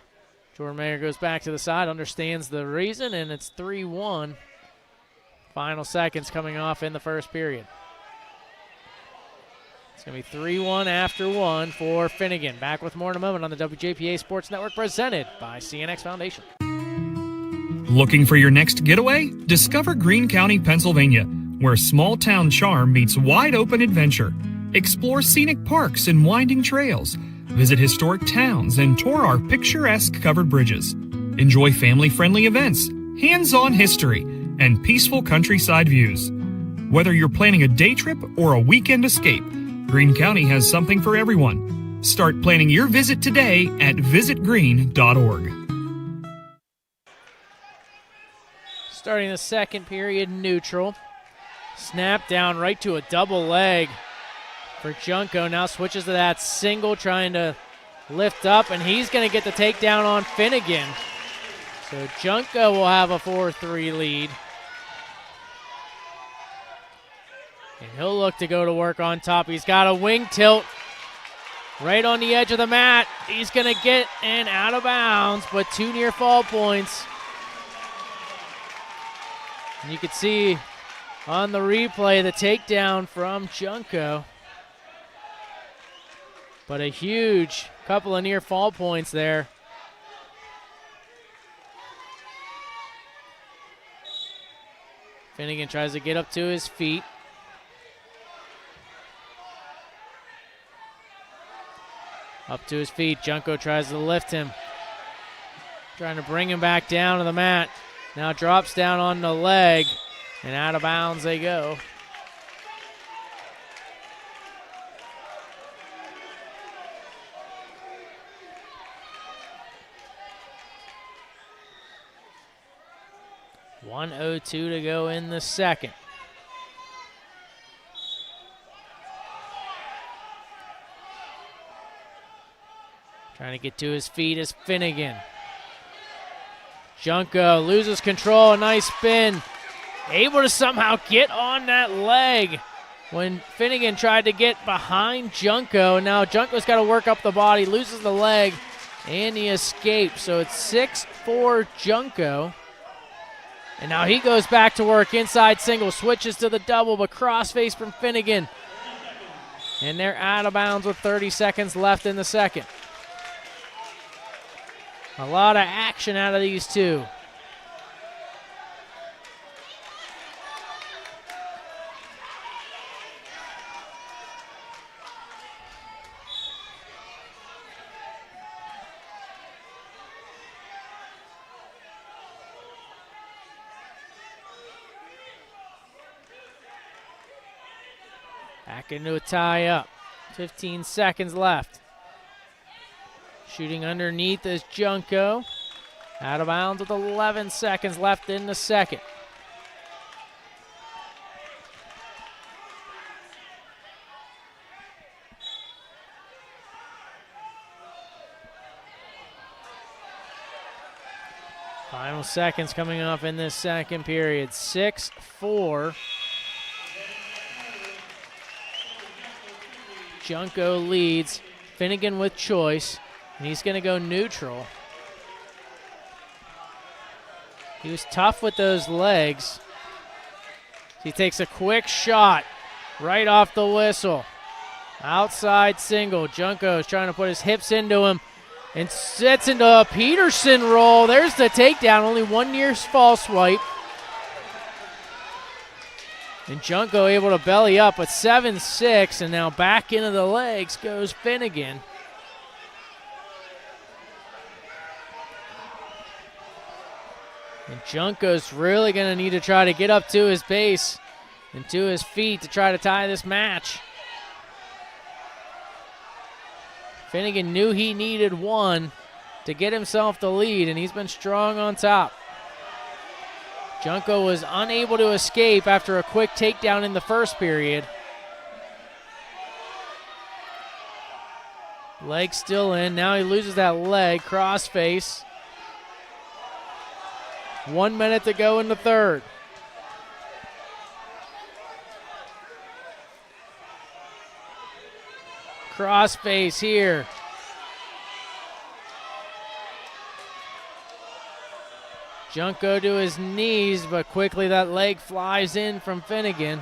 Jordan Mayer goes back to the side, understands the reason, and it's 3-1. Final seconds coming off in the first period. It's going to be 3-1 after one for Finnegan. Back with more in a moment on the WJPA Sports Network presented by CNX Foundation. Looking for your next getaway? Discover Greene County, Pennsylvania, where small-town charm meets wide-open adventure. Explore scenic parks and winding trails. Visit historic towns and tour our picturesque covered bridges. Enjoy family-friendly events, hands-on history, and peaceful countryside views. Whether you're planning a day trip or a weekend escape, Greene County has something for everyone. Start planning your visit today at visitgreene.org. Starting the second period, neutral. Snap down right to a double leg for Junko. Now switches to that single, trying to lift up, and he's going to get the takedown on Finnegan. So Junko will have a 4-3 lead. And he'll look to go to work on top. He's got a wing tilt. right on the edge of the mat. He's going to get and out of bounds, but 2 near fall points. And you can see on the replay the takedown from Junko. But a huge couple of near fall points there. Finnegan tries to get up to his feet. Up to his feet. Junko tries to lift him. Trying to bring him back down to the mat. Now drops down on the leg, and out of bounds they go. .102 to go in the second. Trying to get to his feet is Finnegan. Junko loses control, a nice spin. Able to somehow get on that leg when Finnegan tried to get behind Junko. Now Junko's got to work up the body, loses the leg, and he escapes. So it's 6-4 Junko. And now he goes back to work, inside single, switches to the double, but crossface from Finnegan. And they're out of bounds with 30 seconds left in the second. A lot of action out of these two. Back into a tie-up. 15 seconds left. Shooting underneath is Junko. Out of bounds with 11 seconds left in the second. Final seconds coming up in this second period. 6-4. Junko leads. Finnegan with choice. And he's going to go neutral. He was tough with those legs. He takes a quick shot right off the whistle. Outside single. Junko is trying to put his hips into him and sits into a Peterson roll. There's the takedown. Only 1 near fall swipe. And Junko able to belly up with 7-6, and now back into the legs goes Finnegan. And Junko's really going to need to try to get up to his base and to his feet to try to tie this match. Finnegan knew he needed one to get himself the lead, and he's been strong on top. Junko was unable to escape after a quick takedown in the first period. Leg still in. Now he loses that leg, crossface. 1 minute to go in the third. Crossface here. Junko to his knees, but quickly that leg flies in from Finnegan.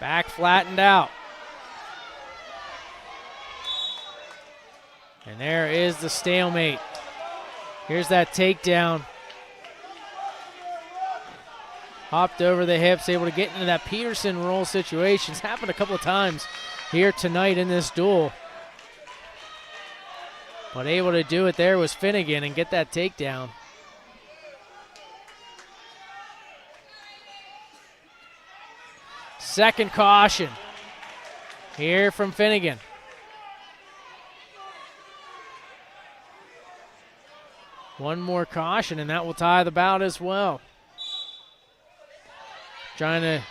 Back flattened out. And there is the stalemate. Here's that takedown. Hopped over the hips, able to get into that Peterson roll situation. It's happened a couple of times here tonight in this duel. But able to do it there was Finnegan and get that takedown. Second caution here from Finnegan. One more caution, and that will tie the bout as well. Trying to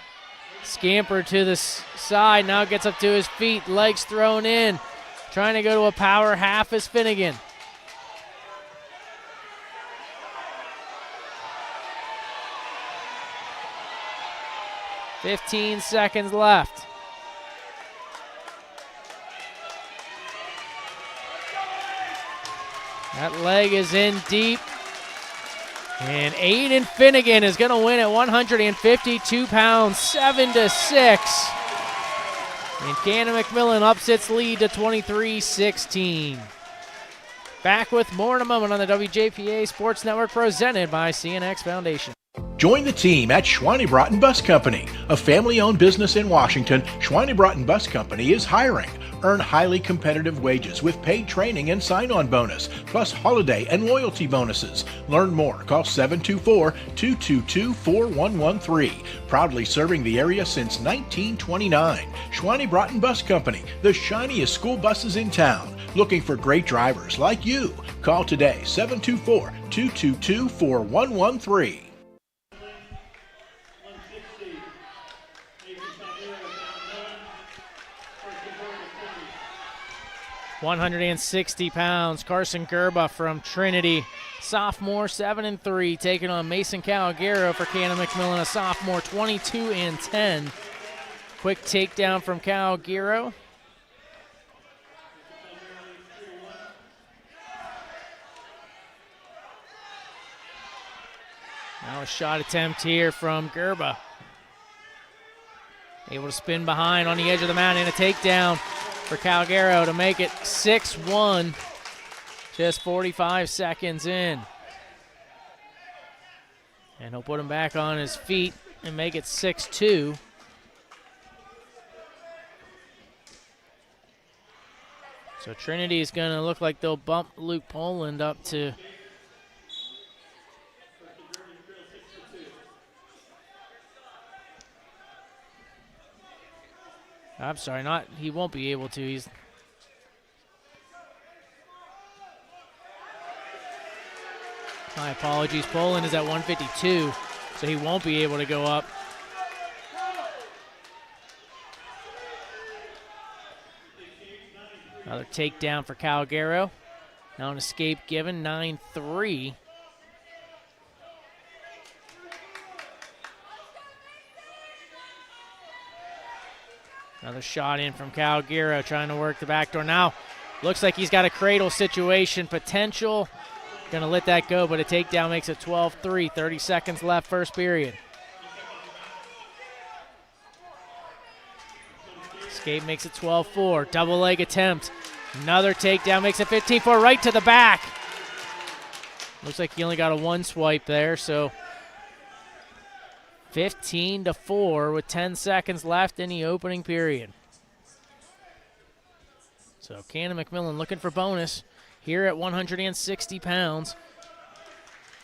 scamper to the side, now gets up to his feet, legs thrown in. Trying to go to a power half is Finnegan. 15 seconds left. That leg is in deep. And Aiden Finnegan is going to win at 152 pounds, 7-6. And Canon-McMillan ups its lead to 23-16. Back with more in a moment on the WJPA Sports Network, presented by CNX Foundation. Join the team at Schweinebraten Bus Company, a family-owned business in Washington. Schweinebraten Bus Company is hiring. Earn highly competitive wages with paid training and sign-on bonus, plus holiday and loyalty bonuses. Learn more. Call 724-222-4113. Proudly serving the area since 1929. Schweinebraten Bus Company, the shiniest school buses in town. Looking for great drivers like you. Call today, 724-222-4113. 160 pounds, Carson Gerba from Trinity, sophomore, 7-3, taking on Mason Calgaro for Canon-McMillan, a sophomore, 22-10. Quick takedown from Calgaro. Now a shot attempt here from Gerba. Able to spin behind on the edge of the mat and a takedown for Calgaro to make it 6-1, just 45 seconds in. And he'll put him back on his feet and make it 6-2. So Trinity is going to look like they'll bump Luke Poland up to I'm sorry, he won't be able to. My apologies. Poland is at 152, so he won't be able to go up. Another takedown for Calgaro. Now an escape given, 9-3. Another shot in from Calgaro, trying to work the back door. Now, looks like he's got a cradle situation potential. Going to let that go, but a takedown makes it 12-3. 30 seconds left, first period. Escape makes it 12-4. Double leg attempt. Another takedown makes it 15-4, right to the back. Looks like he only got a one swipe there, so 15-4 with 10 seconds left in the opening period. So Canon-McMillan looking for bonus here at 160 pounds.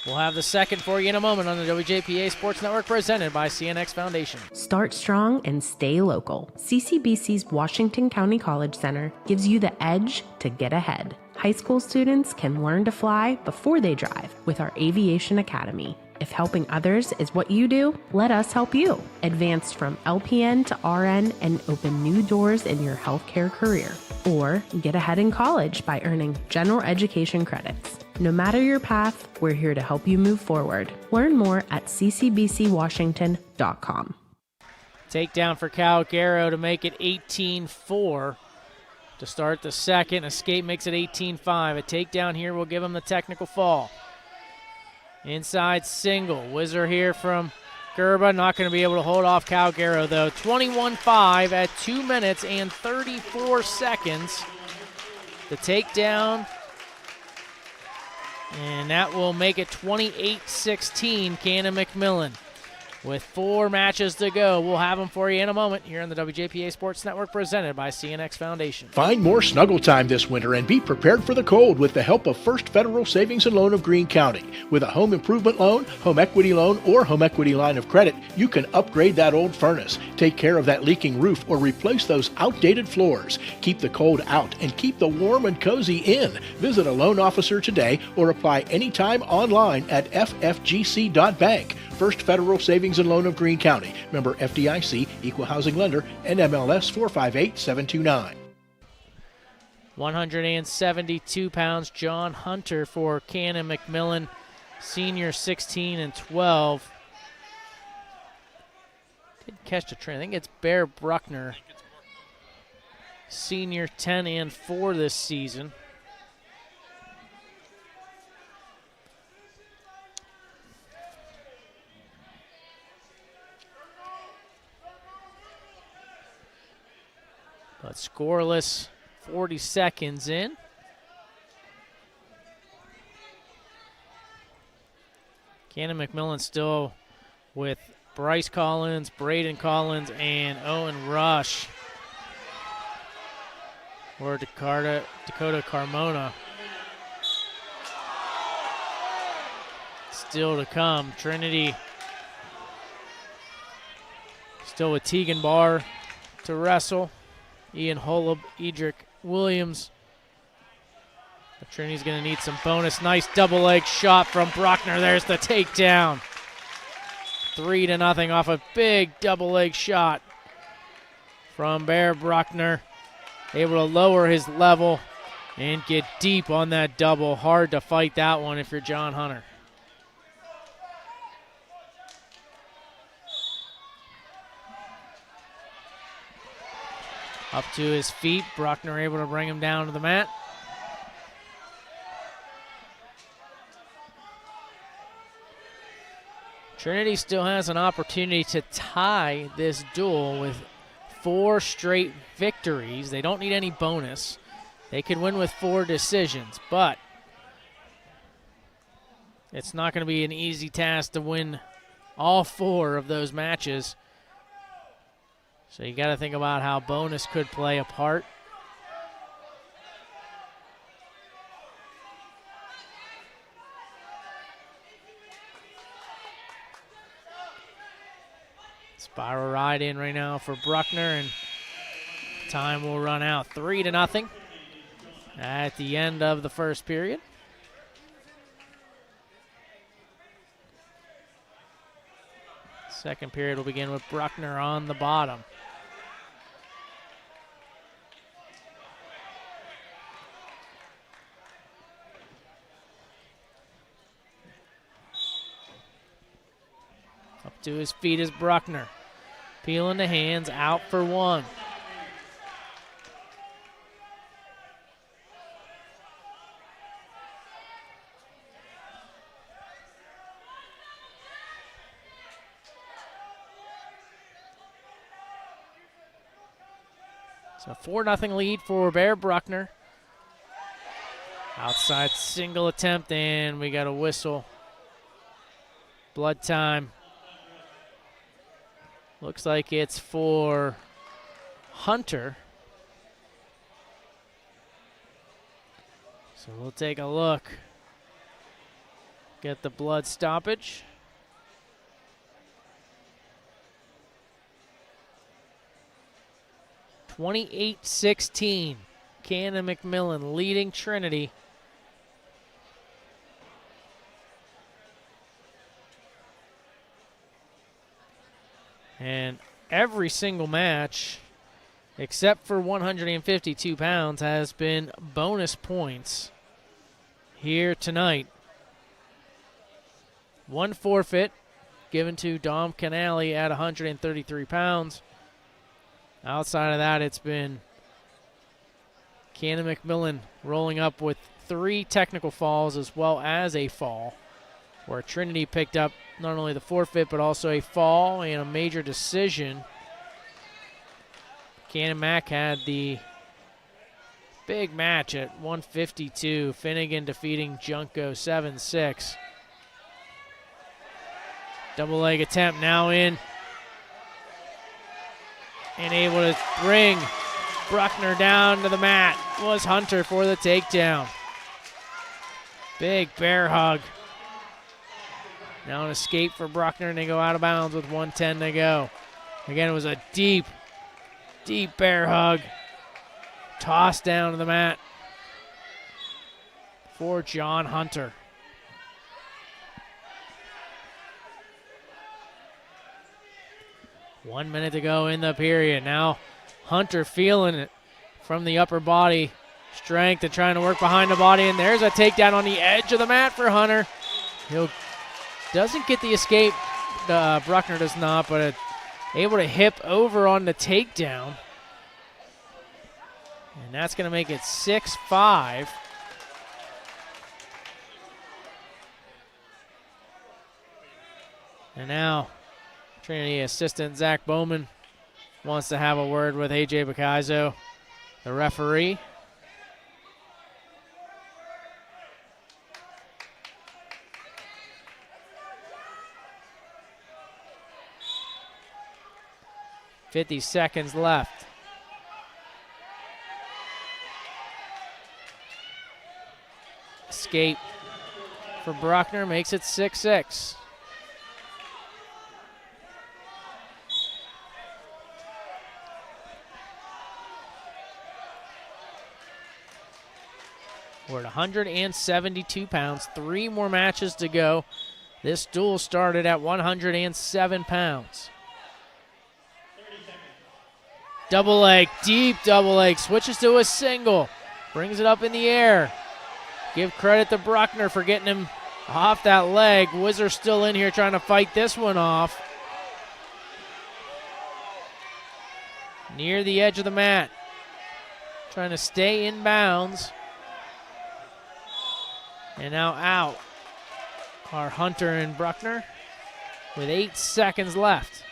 We'll have the second for you in a moment on the WJPA Sports Network, presented by CNX Foundation. Start strong and stay local. CCBC's Washington County College Center gives you the edge to get ahead. High school students can learn to fly before they drive with our Aviation Academy. If helping others is what you do, let us help you. Advance from LPN to RN and open new doors in your healthcare career. Or get ahead in college by earning general education credits. No matter your path, we're here to help you move forward. Learn more at ccbcwashington.com. Takedown for Calgaro to make it 18-4 to start the second. Escape makes it 18-5. A takedown here will give him the technical fall. Inside single. Whizzer here from Gerba. Not going to be able to hold off Calgaro, though. 21-5 at 2 minutes and 34 seconds. The takedown. And that will make it 28-16, Canon-McMillan. With 4 matches to go, we'll have them for you in a moment here on the WJPA Sports Network, presented by CNX Foundation. Find more snuggle time this winter and be prepared for the cold with the help of First Federal Savings and Loan of Greene County. With a home improvement loan, home equity loan, or home equity line of credit, you can upgrade that old furnace, take care of that leaking roof, or replace those outdated floors. Keep the cold out and keep the warm and cozy in. Visit a loan officer today or apply anytime online at ffgc.bank. First Federal Savings and Loan of Greene County. Member FDIC, Equal Housing Lender, NMLS 458729. 172 pounds, John Hunter for Canon-McMillan, senior, 16-12. Did catch the trend. I think it's Bear Buckner, senior 10 and 4 this season. But scoreless, 40 seconds in. Canon-McMillan still with Bryce Collins, Braden Collins, and Owen Rush. Or Dakota Carmona. Still to come. Trinity still with Tegan Barr to wrestle. Ian Holub, Edric Williams. But Trinity's going to need some bonus. Nice double leg shot from Buckner. There's the takedown. 3-0 off a big double leg shot from Bear Buckner. Able to lower his level and get deep on that double. Hard to fight that one if you're John Hunter. Up to his feet. Buckner able to bring him down to the mat. Trinity still has an opportunity to tie this duel with 4 straight victories. They don't need any bonus. They could win with 4 decisions, but it's not going to be an easy task to win all 4 of those matches. So you got to think about how bonus could play a part. Spiral ride in right now for Buckner, and time will run out. 3-0 at the end of the first period. Second period will begin with Buckner on the bottom. Up to his feet is Buckner. Peeling the hands, out for 1. So 4-0 lead for Bear Buckner. Outside single attempt, and we got a whistle. Blood time. Looks like it's for Hunter. So we'll take a look. Get the blood stoppage. (28-16). Canon-McMillan leading Trinity. And every single match, except for 152 pounds, has been bonus points here tonight. 1 forfeit given to Dom Canali at 133 pounds. Outside of that, it's been Canon-McMillan rolling up with 3 technical falls as well as a fall, where Trinity picked up not only the forfeit but also a fall and a major decision. Canon-Mac had the big match at 152. Finnegan defeating Junko 7-6. Double leg attempt now in. And able to bring Buckner down to the mat was Hunter for the takedown. Big bear hug. Now an escape for Buckner, and they go out of bounds with 1:10 to go. Again, it was a deep, deep bear hug. Tossed down to the mat for John Hunter. One minute to go in the period. Now Hunter feeling it from the upper body strength and trying to work behind the body, and there's a takedown on the edge of the mat for Hunter. He doesn't get the escape. Buckner does not, but able to hip over on the takedown. And that's going to make it 6-5. And now Trinity assistant Zach Bowman wants to have a word with A.J. Bacaizo, the referee. .50 seconds left. Escape for Buckner makes it 6-6. We're at 172 pounds, 3 more matches to go. This duel started at 107 pounds. Double leg, deep double leg, switches to a single, brings it up in the air. Give credit to Buckner for getting him off that leg. Whizzer still in here trying to fight this one off. Near the edge of the mat, trying to stay in bounds. And now out are Hunter and Buckner with 8 seconds left.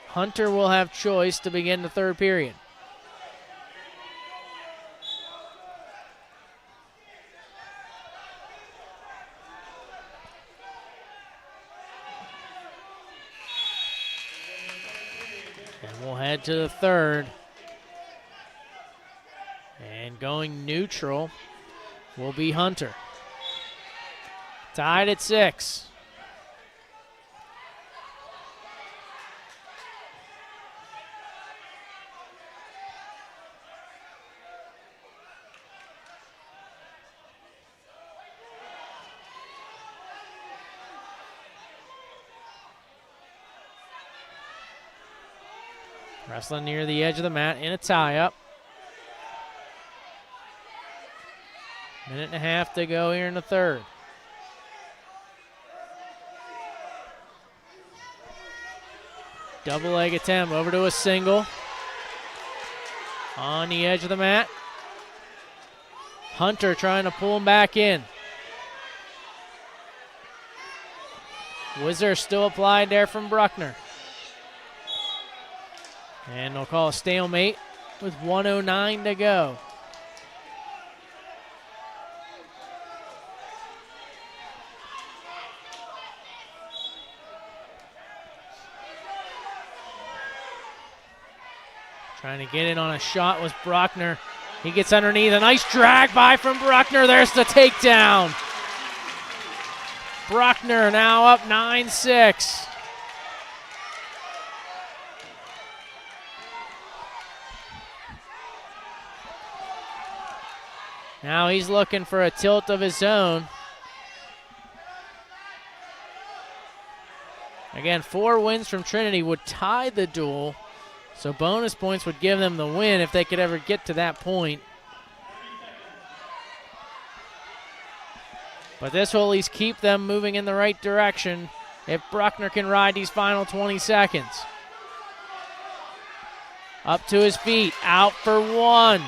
Hunter will have choice to begin the third period. And we'll head to the third. And going neutral will be Hunter. Tied at 6. Wrestling near the edge of the mat in a tie-up. Minute and a half to go here in the third. Double leg attempt over to a single. On the edge of the mat. Hunter trying to pull him back in. Whizzer still applied there from Buckner. And they'll call a stalemate with 1:09 to go. Trying to get in on a shot was Buckner. He gets underneath. A nice drag by from Buckner. There's the takedown. Buckner now up 9-6. Now he's looking for a tilt of his own. Again, 4 wins from Trinity would tie the duel. So bonus points would give them the win if they could ever get to that point. But this will at least keep them moving in the right direction if Buckner can ride these final 20 seconds. Up to his feet, out for 1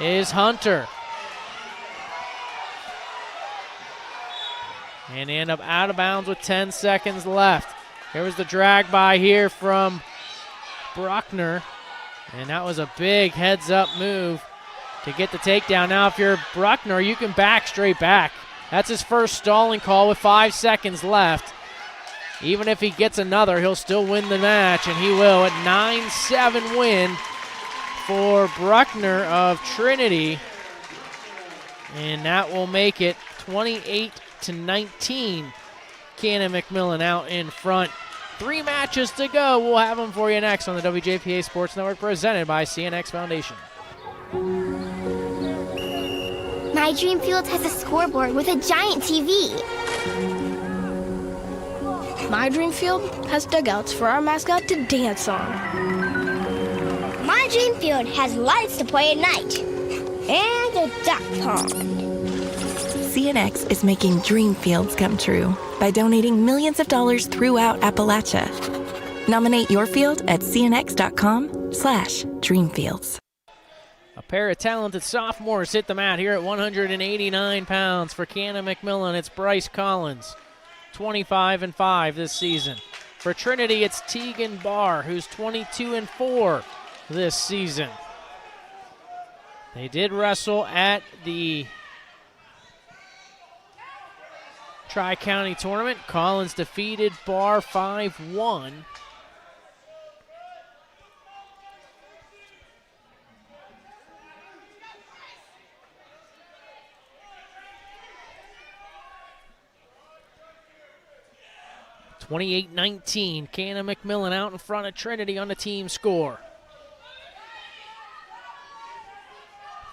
is Hunter. And they end up out of bounds with 10 seconds left. Here was the drag by here from Buckner, and that was a big heads-up move to get the takedown. Now, if you're Buckner, you can back straight back. That's his first stalling call with 5 seconds left. Even if he gets another, he'll still win the match, and he will. At 9-7 win for Buckner of Trinity, and that will make it 28-19. Canon-McMillan out in front. 3 matches to go. We'll have them for you next on the WJPA Sports Network, presented by CNX Foundation. My Dream Field has a scoreboard with a giant TV. My Dream Field has dugouts for our mascot to dance on. My Dream Field has lights to play at night. And a duck pond. CNX is making dream fields come true by donating millions of dollars throughout Appalachia. Nominate your field at cnx.com/dreamfields. A pair of talented sophomores hit the mat here at 189 pounds. For Canon-McMillan, it's Bryce Collins, 25-5 this season. For Trinity, it's Tegan Barr, who's 22-4 this season. They did wrestle at the Tri-County Tournament. Collins defeated Barr 5-1. (28-19). Canon-McMillan out in front of Trinity on the team score.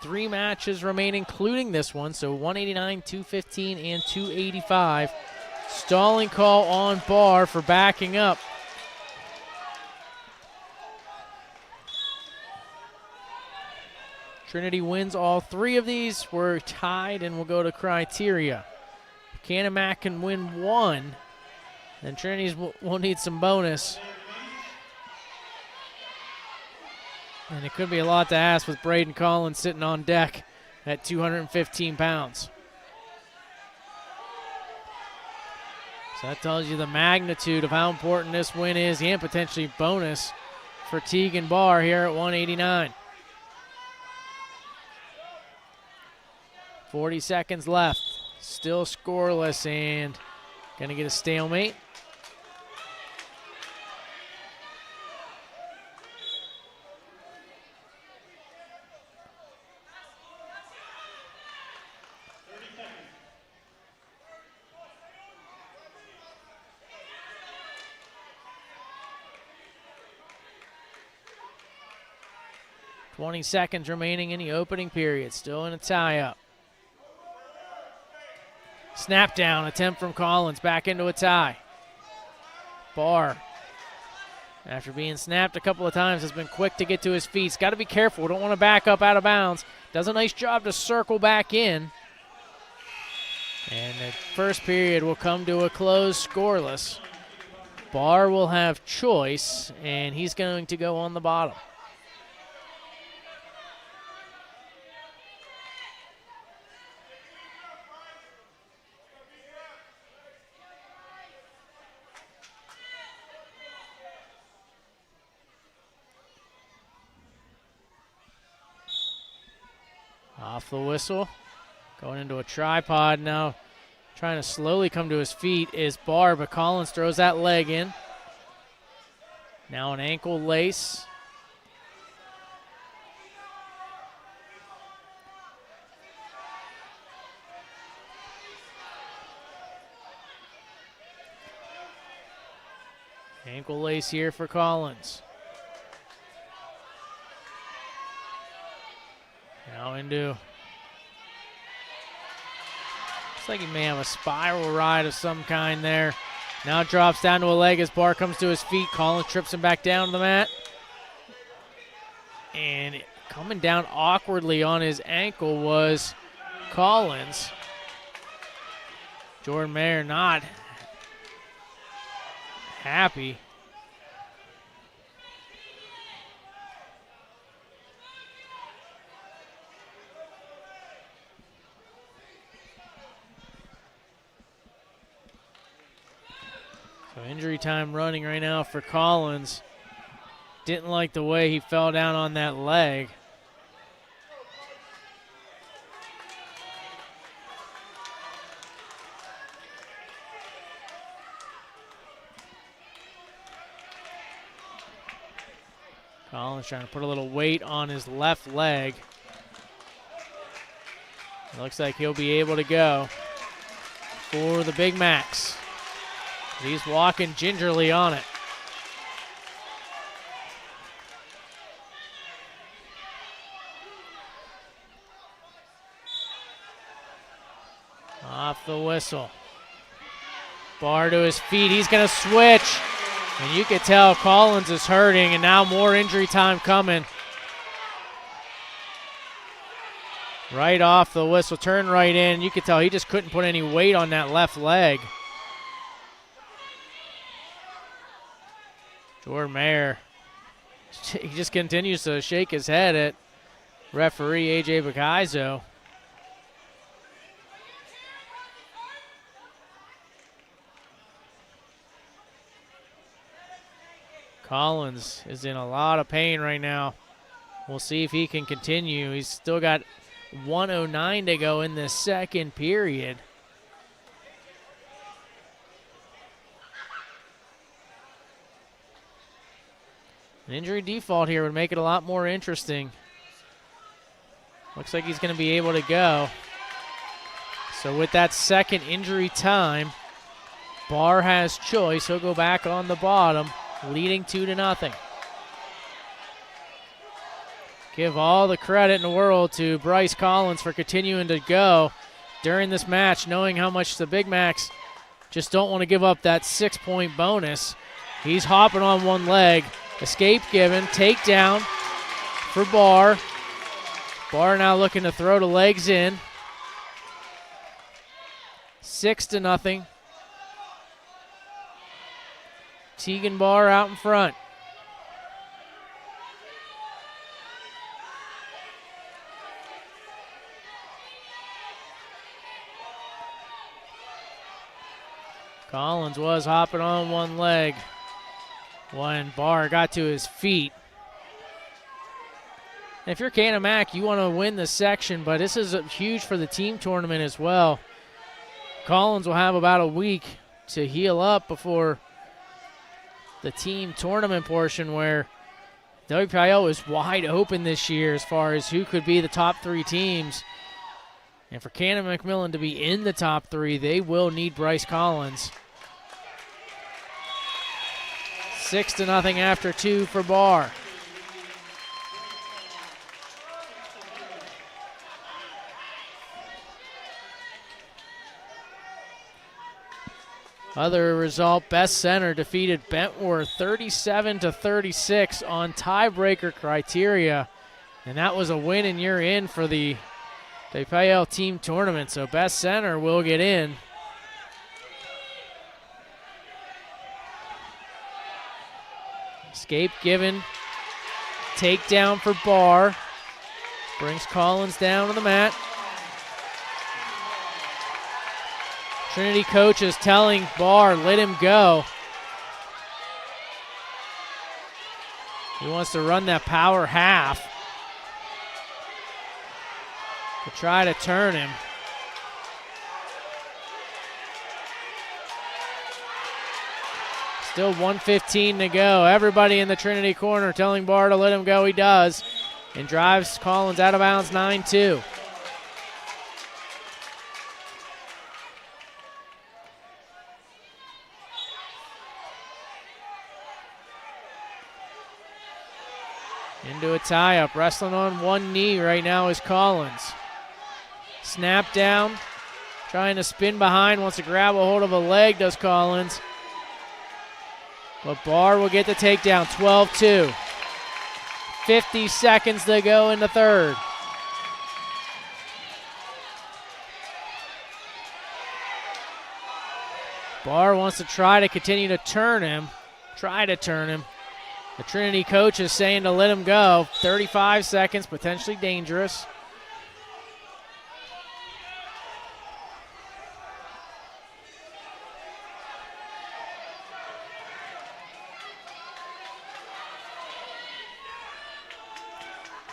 3 matches remain, including this one, so 189, 215, and 285. Stalling call on Barr for backing up. Trinity wins all 3 of these. We're tied and we'll go to criteria. Canon-Mac can win 1. And Trinity's will need some bonus. And it could be a lot to ask with Braden Collins sitting on deck at 215 pounds. So that tells you the magnitude of how important this win is, and potentially bonus for Tegan Barr here at 189. 40 seconds left. Still scoreless and going to get a stalemate. .20 seconds remaining in the opening period. Still in a tie-up. Snap down attempt from Collins. Back into a tie. Barr, after being snapped a couple of times, has been quick to get to his feet. He's got to be careful. Don't want to back up out of bounds. Does a nice job to circle back in. And the first period will come to a close, scoreless. Barr will have choice, and he's going to go on the bottom. Off the whistle, going into a tripod now, trying to slowly come to his feet is Barr, but Collins throws that leg in. Now an ankle lace. Ankle lace here for Collins. Now into, looks like he may have a spiral ride of some kind there. Now drops down to a leg as Barr comes to his feet. Collins trips him back down to the mat. And coming down awkwardly on his ankle was Collins. Jordan Mayer not happy. So injury time running right now for Collins. Didn't like the way he fell down on that leg. Collins trying to put a little weight on his left leg. It looks like he'll be able to go for the Big Macs. He's walking gingerly on it. Off the whistle. Barr to his feet. He's going to switch. And you can tell Collins is hurting, and now more injury time coming. Right off the whistle. Turn right in. You can tell he just couldn't put any weight on that left leg. Jordan Mayer, he just continues to shake his head at referee A.J. Bacaizo. Collins is in a lot of pain right now. We'll see if he can continue. He's still got 1:09 to go in the second period. An injury default here would make it a lot more interesting. Looks like he's going to be able to go. So with that second injury time, Barr has choice. He'll go back on the bottom, leading 2-0. Give all the credit in the world to Bryce Collins for continuing to go during this match, knowing how much the Big Macs just don't want to give up that 6-point bonus. He's hopping on one leg. Escape given, takedown for Barr. Barr now looking to throw the legs in. 6-0. Tegan Barr out in front. Collins was hopping on one leg when Barr got to his feet. And if you're Canon-Mac, you want to win the section, but this is huge for the team tournament as well. Collins will have about a week to heal up before the team tournament portion, where WPIL is wide open this year as far as who could be the top 3 teams. And for Canon-McMillan to be in the top 3, they will need Bryce Collins. 6-0 after 2 for Barr. Other result, Best Center defeated Bentworth 37-36 on tiebreaker criteria. And that was a win and you're in for the WPIL team tournament. So Best Center will get in. Escape given. Takedown for Barr. Brings Collins down to the mat. Trinity coach is telling Barr, let him go. He wants to run that power half to try to turn him. Still 1:15 to go. Everybody in the Trinity corner telling Barr to let him go. He does. And drives Collins out of bounds 9-2. Into a tie-up. Wrestling on one knee right now is Collins. Snap down. Trying to spin behind. Wants to grab a hold of a leg, does Collins. But Barr will get the takedown. 12-2. 50 seconds to go in the third. Barr wants to try to continue to turn him. The Trinity coach is saying to let him go. 35 seconds, potentially dangerous.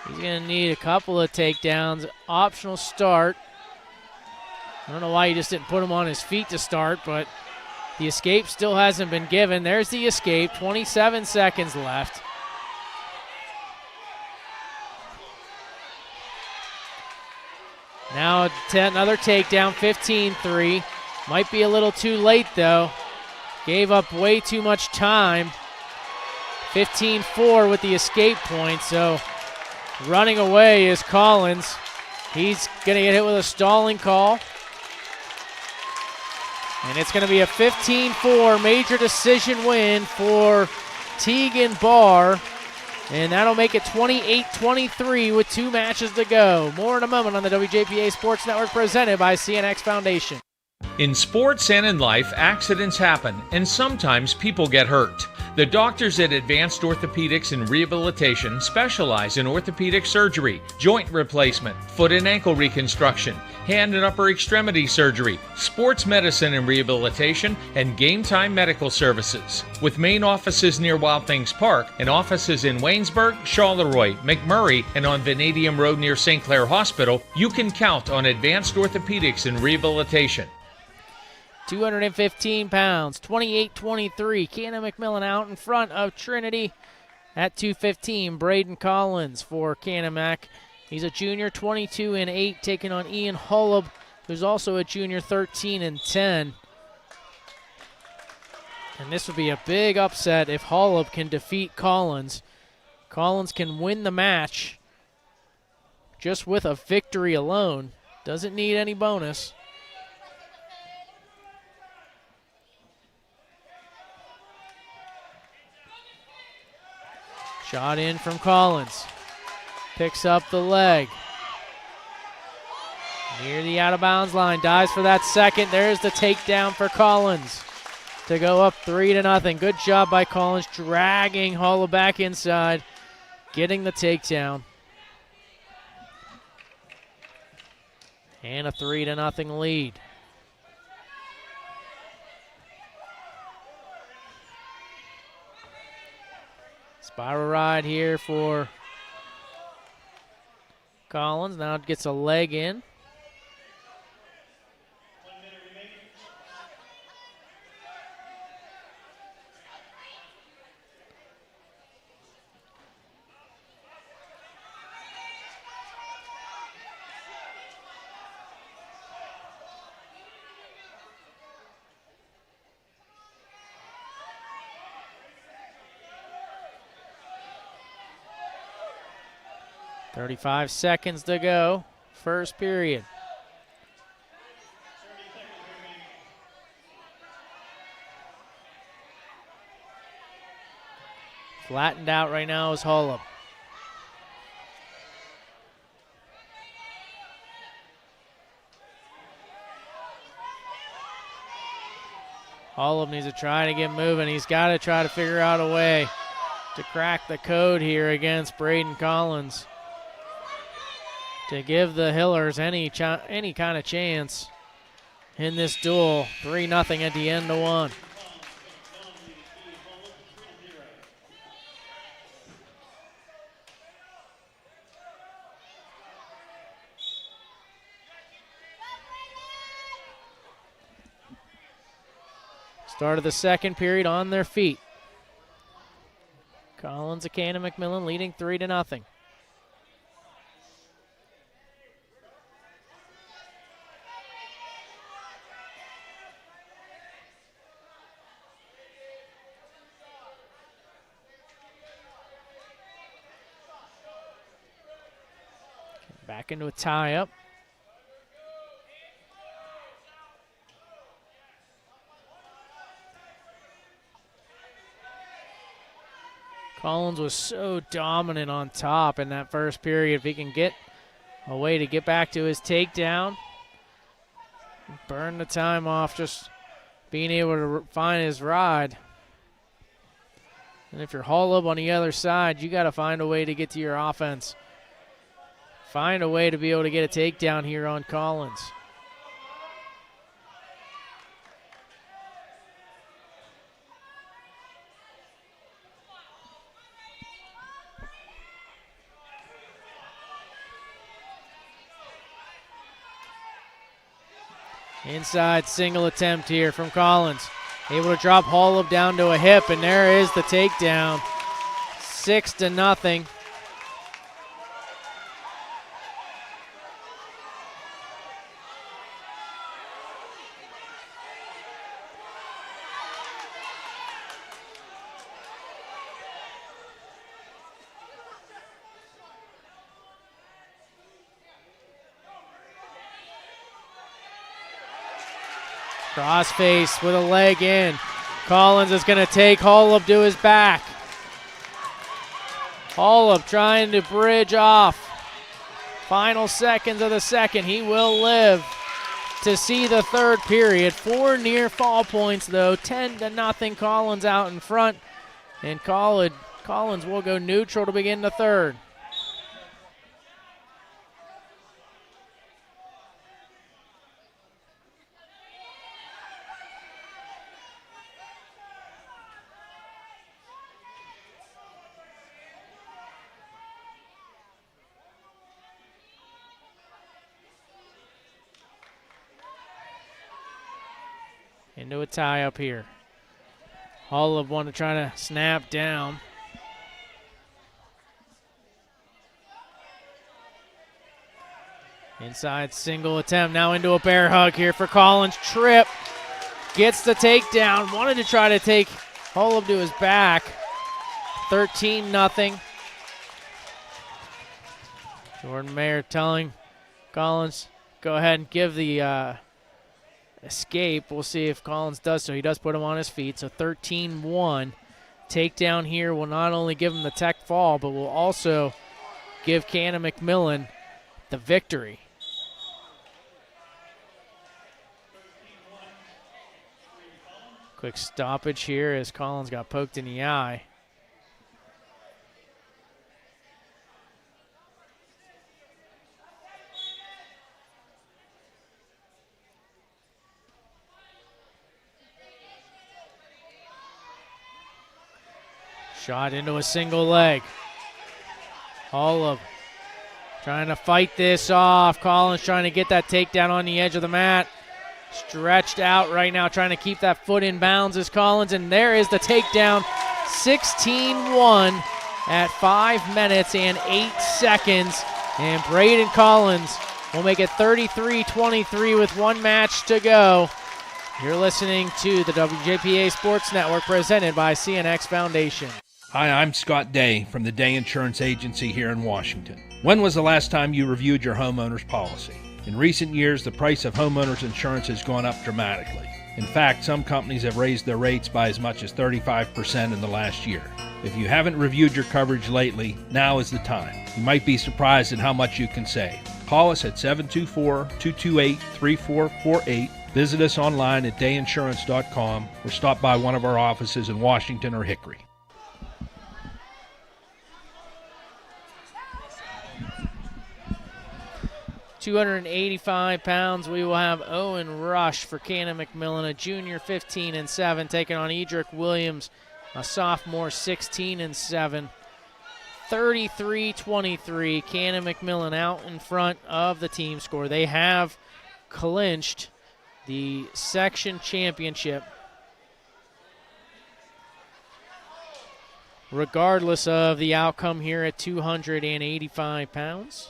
He's going to need a couple of takedowns. Optional start. I don't know why he just didn't put him on his feet to start, but the escape still hasn't been given. There's the escape. 27 seconds left. Now another takedown. 15-3. Might be a little too late, though. Gave up way too much time. 15-4 with the escape point, so running away is Collins. He's going to get hit with a stalling call. And it's going to be a 15-4 major decision win for Tegan Barr. And that'll make it 28-23 with 2 matches to go. More in a moment on the WJPA Sports Network presented by CNX Foundation. In sports and in life, accidents happen, and sometimes people get hurt. The doctors at Advanced Orthopedics and Rehabilitation specialize in orthopedic surgery, joint replacement, foot and ankle reconstruction, hand and upper extremity surgery, sports medicine and rehabilitation, and game time medical services. With main offices near Wild Things Park and offices in Waynesburg, Charleroi, McMurray, and on Vanadium Road near St. Clair Hospital, you can count on Advanced Orthopedics and Rehabilitation. 215 pounds, 28-23. Canon-McMillan out in front of Trinity at 215. Braden Collins for Canon-Mac. He's a junior, 22-8, taking on Ian Hullab, who's also a junior, 13-10. And this would be a big upset if Hullab can defeat Collins. Collins can win the match just with a victory alone. Doesn't need any bonus. Shot in from Collins. Picks up the leg. Near the out-of-bounds line. Dives for that second. There's the takedown for Collins to go up 3-0. Good job by Collins, dragging Hullab back inside, getting the takedown. And a 3-0 lead. Spiral ride here for Collins. Now it gets a leg in. .35 seconds to go, first period. Flattened out right now is Hullab. Hullab needs to try to get moving. He's got to try to figure out a way to crack the code here against Braden Collins, to give the Hillers any kind of chance in this duel. 3-0 at the end of one. Start of the second period on their feet. Collins, Canon-McMillan leading 3-0. Back into a tie-up. Collins was so dominant on top in that first period. If he can get a way to get back to his takedown, burn the time off, just being able to find his ride. And if you're Hullab on the other side, you got to find a way to get to your offense. Find a way to be able to get a takedown here on Collins. Inside single attempt here from Collins. Able to drop Hullab down to a hip, and there is the takedown. 6-0. Crossface with a leg in. Collins is going to take Hullab to his back. Hullab trying to bridge off. Final seconds of the second. He will live to see the third period. 4 near fall points, though. 10-0. Collins out in front. And Collins will go neutral to begin the third. Into a tie up here. Olive want to try to snap down. Inside single attempt, now into a bear hug here for Collins. Trip, gets the takedown. Wanted to try to take Olive to his back. 13-0. Jordan Mayer telling Collins, go ahead and give the escape. We'll see if Collins does so. He does put him on his feet, so 13-1. Takedown here will not only give him the tech fall, but will also give Canon-McMillan the victory. Quick stoppage here as Collins got poked in the eye. Shot into a single leg. Olive trying to fight this off. Collins trying to get that takedown on the edge of the mat. Stretched out right now, trying to keep that foot in bounds is Collins, and there is the takedown. 16-1 at 5 minutes and 8 seconds. And Braden Collins will make it 33-23 with one match to go. You're listening to the WJPA Sports Network presented by CNX Foundation. Hi, I'm Scott Day from the Day Insurance Agency here in Washington. When was the last time you reviewed your homeowner's policy? In recent years, the price of homeowners insurance has gone up dramatically. In fact, some companies have raised their rates by as much as 35% in the last year. If you haven't reviewed your coverage lately, now is the time. You might be surprised at how much you can save. Call us at 724-228-3448. Visit us online at dayinsurance.com or stop by one of our offices in Washington or Hickory. £285, we will have Owen Rush for Canon-McMillan, a junior, 15-7, taking on Edric Williams, a sophomore, 16-7. 33-23, Canon-McMillan out in front of the team score. They have clinched the section championship, regardless of the outcome here at 285 pounds.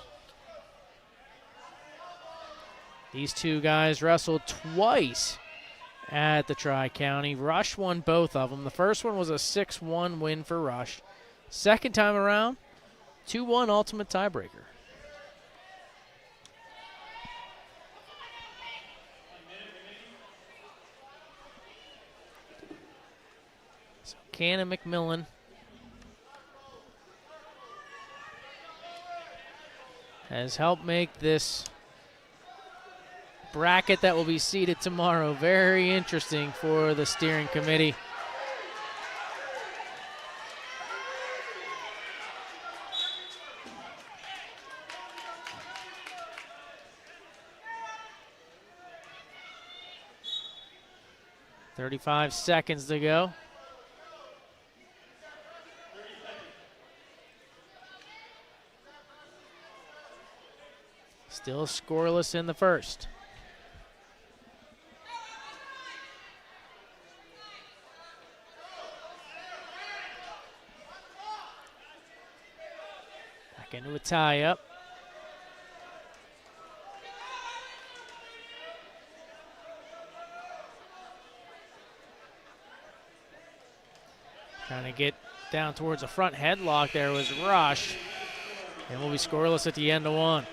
These two guys wrestled twice at the Tri-County. Rush won both of them. The first one was a 6-1 win for Rush. Second time around, 2-1 ultimate tiebreaker. So Canon-McMillan has helped make this bracket that will be seated tomorrow very interesting for the steering committee. "35 seconds to go. Still scoreless in the first. Back into a tie-up. Trying to get down towards the front headlock there was Rush. And we'll be scoreless at the end of one.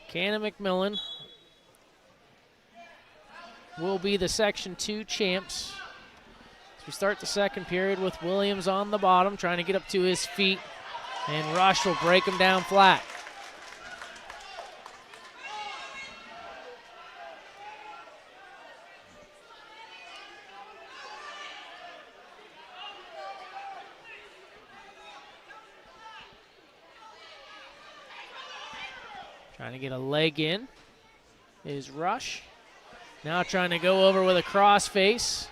Canon-McMillan will be the Section 2 champs. We start the second period with Williams on the bottom, trying to get up to his feet, and Rush will break him down flat. Trying to get a leg in is Rush. Now trying to go over with a crossface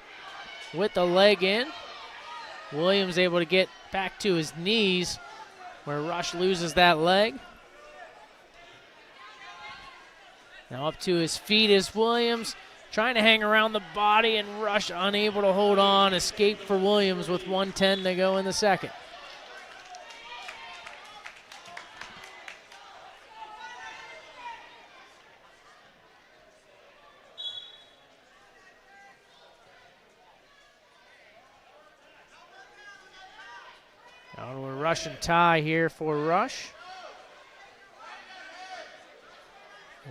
with the leg in. Williams able to get back to his knees where Rush loses that leg. Now up to his feet is Williams, trying to hang around the body, and Rush unable to hold on. Escape for Williams with 1:10 to go in the second. Down to a Russian tie here for Rush.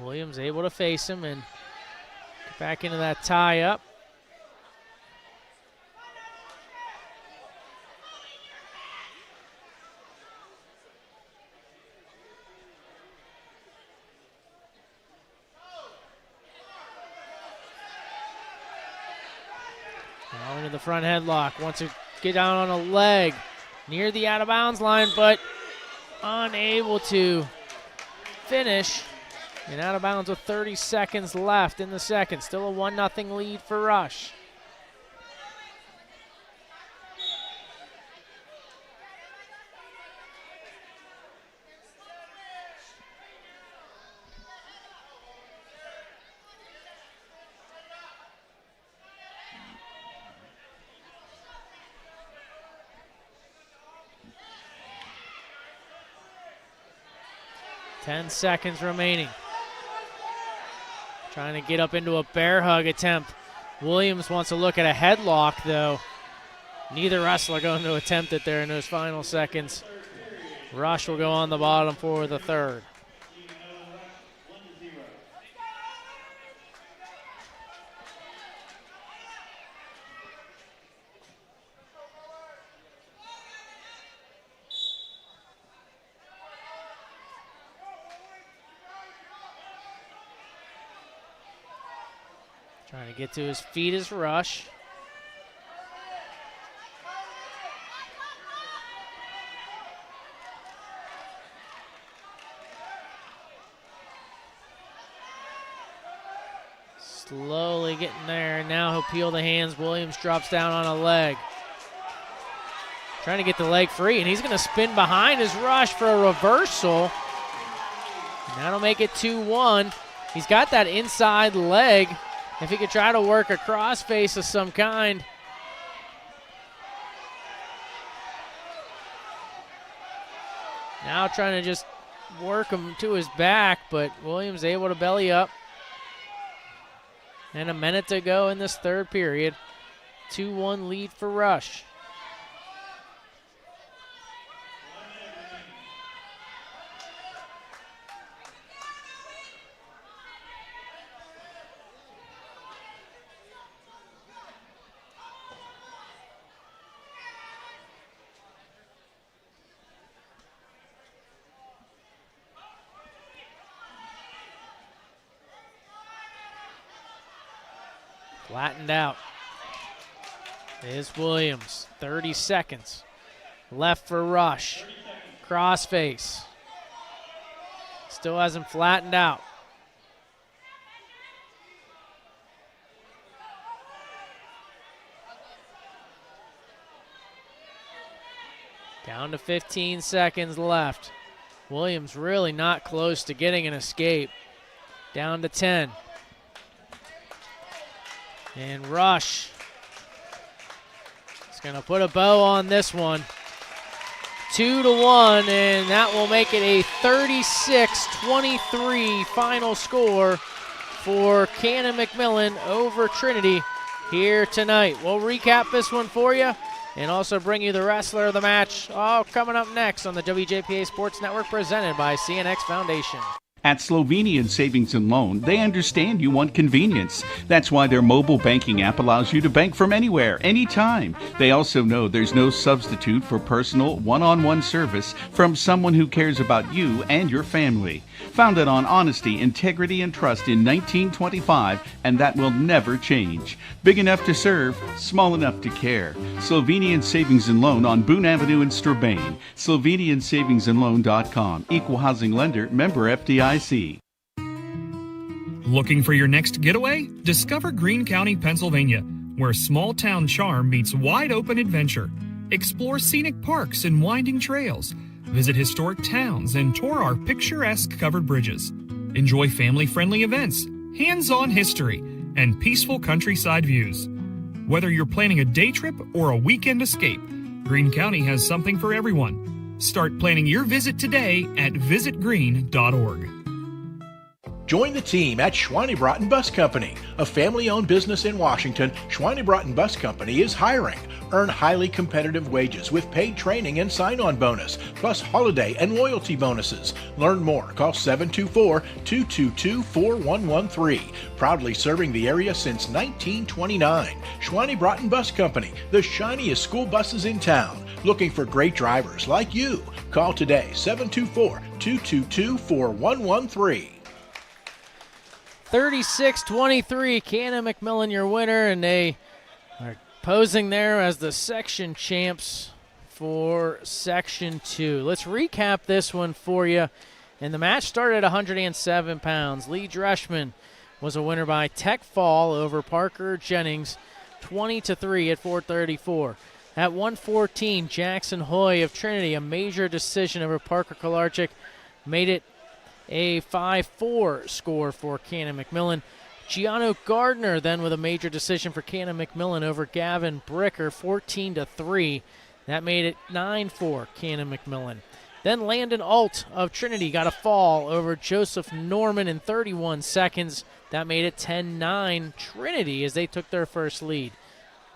Williams able to face him and get back into that tie up. Now into the front headlock. Wants to get down on a leg near the out-of-bounds line, but unable to finish. And out of bounds with 30 seconds left in the second. Still a 1-0 lead for Rush. Ten seconds remaining. Trying to get up into a bear hug attempt. Williams wants to look at a headlock, though. Neither wrestler going to attempt it there in those final seconds. Rush will go on the bottom for the third. Trying to get to his feet is Rush. Slowly getting there, and now he'll peel the hands. Williams drops down on a leg. Trying to get the leg free, and he's going to spin behind his Rush for a reversal. And that'll make it 2-1. He's got that inside leg. If he could try to work a crossface of some kind. Now trying to just work him to his back, but Williams able to belly up. And a minute to go in this third period. 2-1 lead for Rush. Flattened out is Williams. 30 seconds left for Rush. Crossface. Still hasn't flattened out. Down to 15 seconds left. Williams really not close to getting an escape. Down to 10. And Rush is going to put a bow on this one. 2-1, and that will make it a 36-23 final score for Canon-McMillan over Trinity here tonight. We'll recap this one for you and also bring you the wrestler of the match, all coming up next on the WJPA Sports Network presented by CNX Foundation. At Slovenian Savings and Loan, they understand you want convenience. That's why their mobile banking app allows you to bank from anywhere, anytime. They also know there's no substitute for personal, one-on-one service from someone who cares about you and your family. Founded on honesty, integrity, and trust in 1925, and that will never change. Big enough to serve, small enough to care. Slovenian Savings and Loan on Boone Avenue in Strabane. SlovenianSavingsandLoan.com. Equal housing lender, member FDIC. Looking for your next getaway? Discover Greene County, Pennsylvania, where small town charm meets wide open adventure. Explore scenic parks and winding trails. Visit historic towns and tour our picturesque covered bridges. Enjoy family-friendly events, hands-on history, and peaceful countryside views. Whether you're planning a day trip or a weekend escape, Greene County has something for everyone. Start planning your visit today at visitgreene.org. Join the team at Schweinebraten Bus Company, a family-owned business in Washington. Schweinebraten Bus Company is hiring. Earn highly competitive wages with paid training and sign-on bonus, plus holiday and loyalty bonuses. Learn more. Call 724-222-4113. Proudly serving the area since 1929. Schweinebraten Bus Company, the shiniest school buses in town. Looking for great drivers like you. Call today, 724-222-4113. 36-23, Canon-McMillan your winner, and they are posing there as the section champs for Section 2. Let's recap this one for you. And the match started at 107 pounds. Lee Dreshman was a winner by tech fall over Parker Jennings, 20-3 at 434. At 114, Jackson Hoy of Trinity, a major decision over Parker Kolarcik, made it a 5-4 score for Canon-McMillan. Gardner then with a major decision for Canon-McMillan over Gavin Bricker, 14-3. That made it 9-4 Canon-McMillan. Then Landon Ault of Trinity got a fall over Joseph Norman in 31 seconds. That made it 10-9 Trinity as they took their first lead.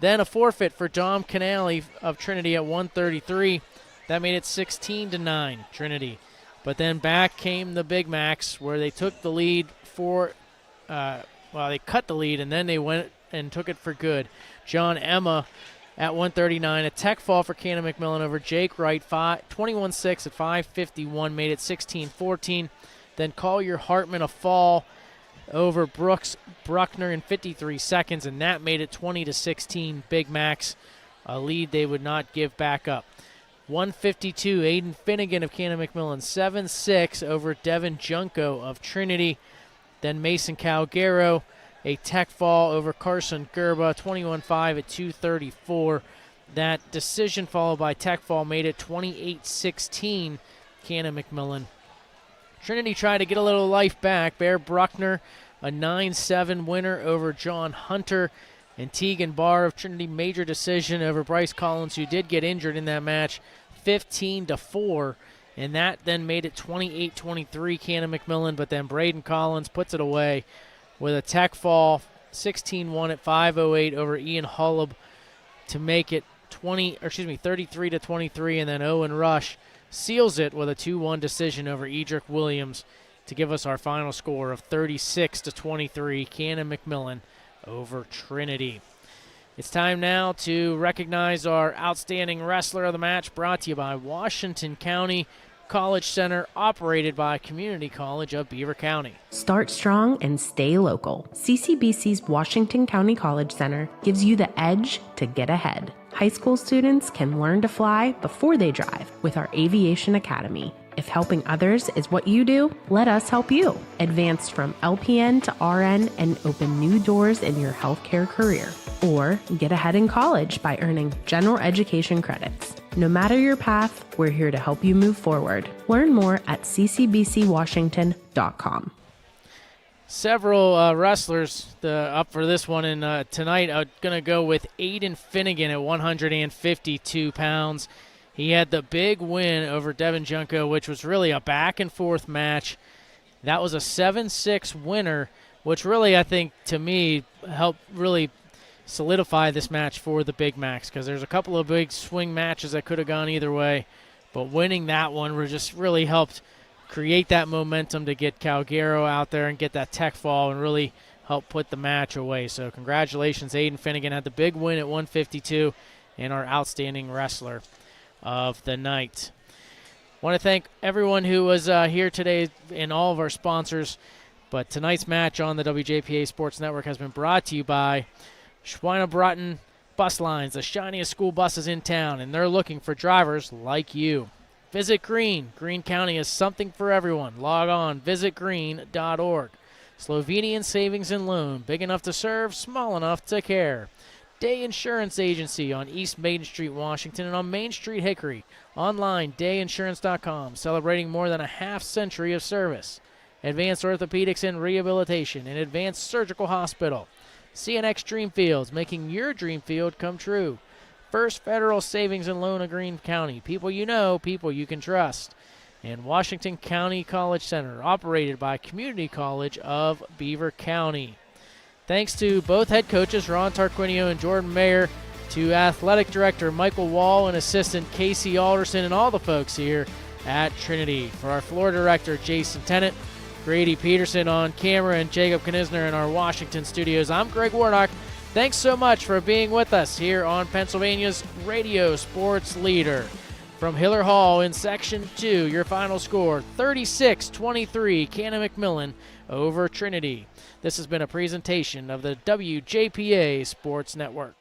Then a forfeit for Dom Canale of Trinity at 133. That made it 16-9 Trinity. But then back came the Big Macs where they took the lead for, they cut the lead and then they went and took it for good. John Emma at 139. A tech fall for Canon-McMillan over Jake Wright, 21-6 at 5:51, made it 16-14. Then Collier Hartman a fall over Buckner in 53 seconds, and that made it 20-16 Big Macs, a lead they would not give back up. 152, Aiden Finnegan of Canon-McMillan, 7-6 over Devin Junko of Trinity. Then Mason Calgaro, a tech fall over Carson Gerba, 21-5 at 234. That decision followed by tech fall made it 28-16 Canon-McMillan. Trinity tried to get a little life back. Bear Buckner, a 9-7 winner over John Hunter. And Tegan Barr of Trinity, major decision over Bryce Collins, who did get injured in that match, 15-4. And that then made it 28-23 Canon-McMillan. But then Braden Collins puts it away with a tech fall, 16-1 at 5:08 over Ian Hullab to make it 33-23. And then Owen Rush seals it with a 2-1 decision over Edric Williams to give us our final score of 36-23 Canon-McMillan over Trinity. It's time now to recognize our outstanding wrestler of the match, brought to you by Washington County College Center, operated by Community College of Beaver County. Start strong and stay local. CCBC's Washington County College Center gives you the edge to get ahead. High school students can learn to fly before they drive with our Aviation Academy. If helping others is what you do, let us help you. Advance from LPN to RN and open new doors in your healthcare career. Or get ahead in college by earning general education credits. No matter your path, we're here to help you move forward. Learn more at ccbcwashington.com. Several wrestlers up for this one, and tonight I'm going to go with Aiden Finnegan at 152 pounds. He had the big win over Devin Junko, which was really a back-and-forth match. That was a 7-6 winner, which really, I think, to me, helped really solidify this match for the Big Macs, because there's a couple of big swing matches that could have gone either way, but winning that one just really helped create that momentum to get Calgaro out there and get that tech fall and really help put the match away. So congratulations, Aiden Finnegan had the big win at 152 and our outstanding wrestler of the night. Want to thank everyone who was here today and all of our sponsors. But tonight's match on the WJPA Sports Network has been brought to you by Schweinebraten Bus Lines, the shiniest school buses in town, and they're looking for drivers like you. Visit Green. Greene County is something for everyone. Log on, visitgreen.org. Slovenian Savings and Loan, big enough to serve, small enough to care. Day Insurance Agency on East Main Street, Washington, and on Main Street, Hickory. Online, dayinsurance.com, celebrating more than a half-century of service. Advanced Orthopedics and Rehabilitation, an advanced surgical hospital. CNX Dreamfields, making your dream field come true. First Federal Savings and Loan of Greene County, people you know, people you can trust. And Washington County College Center, operated by Community College of Beaver County. Thanks to both head coaches, Ron Tarquinio and Jordan Mayer, to Athletic Director Michael Wall and Assistant Casey Alderson and all the folks here at Trinity. For our Floor Director, Jason Tennant, Grady Peterson on camera, and Jacob Knisner in our Washington studios, I'm Greg Warnock. Thanks so much for being with us here on Pennsylvania's Radio Sports Leader. From Hiller Hall in Section 2, your final score, 36-23, Canon-McMillan over Trinity. This has been a presentation of the WJPA Sports Network.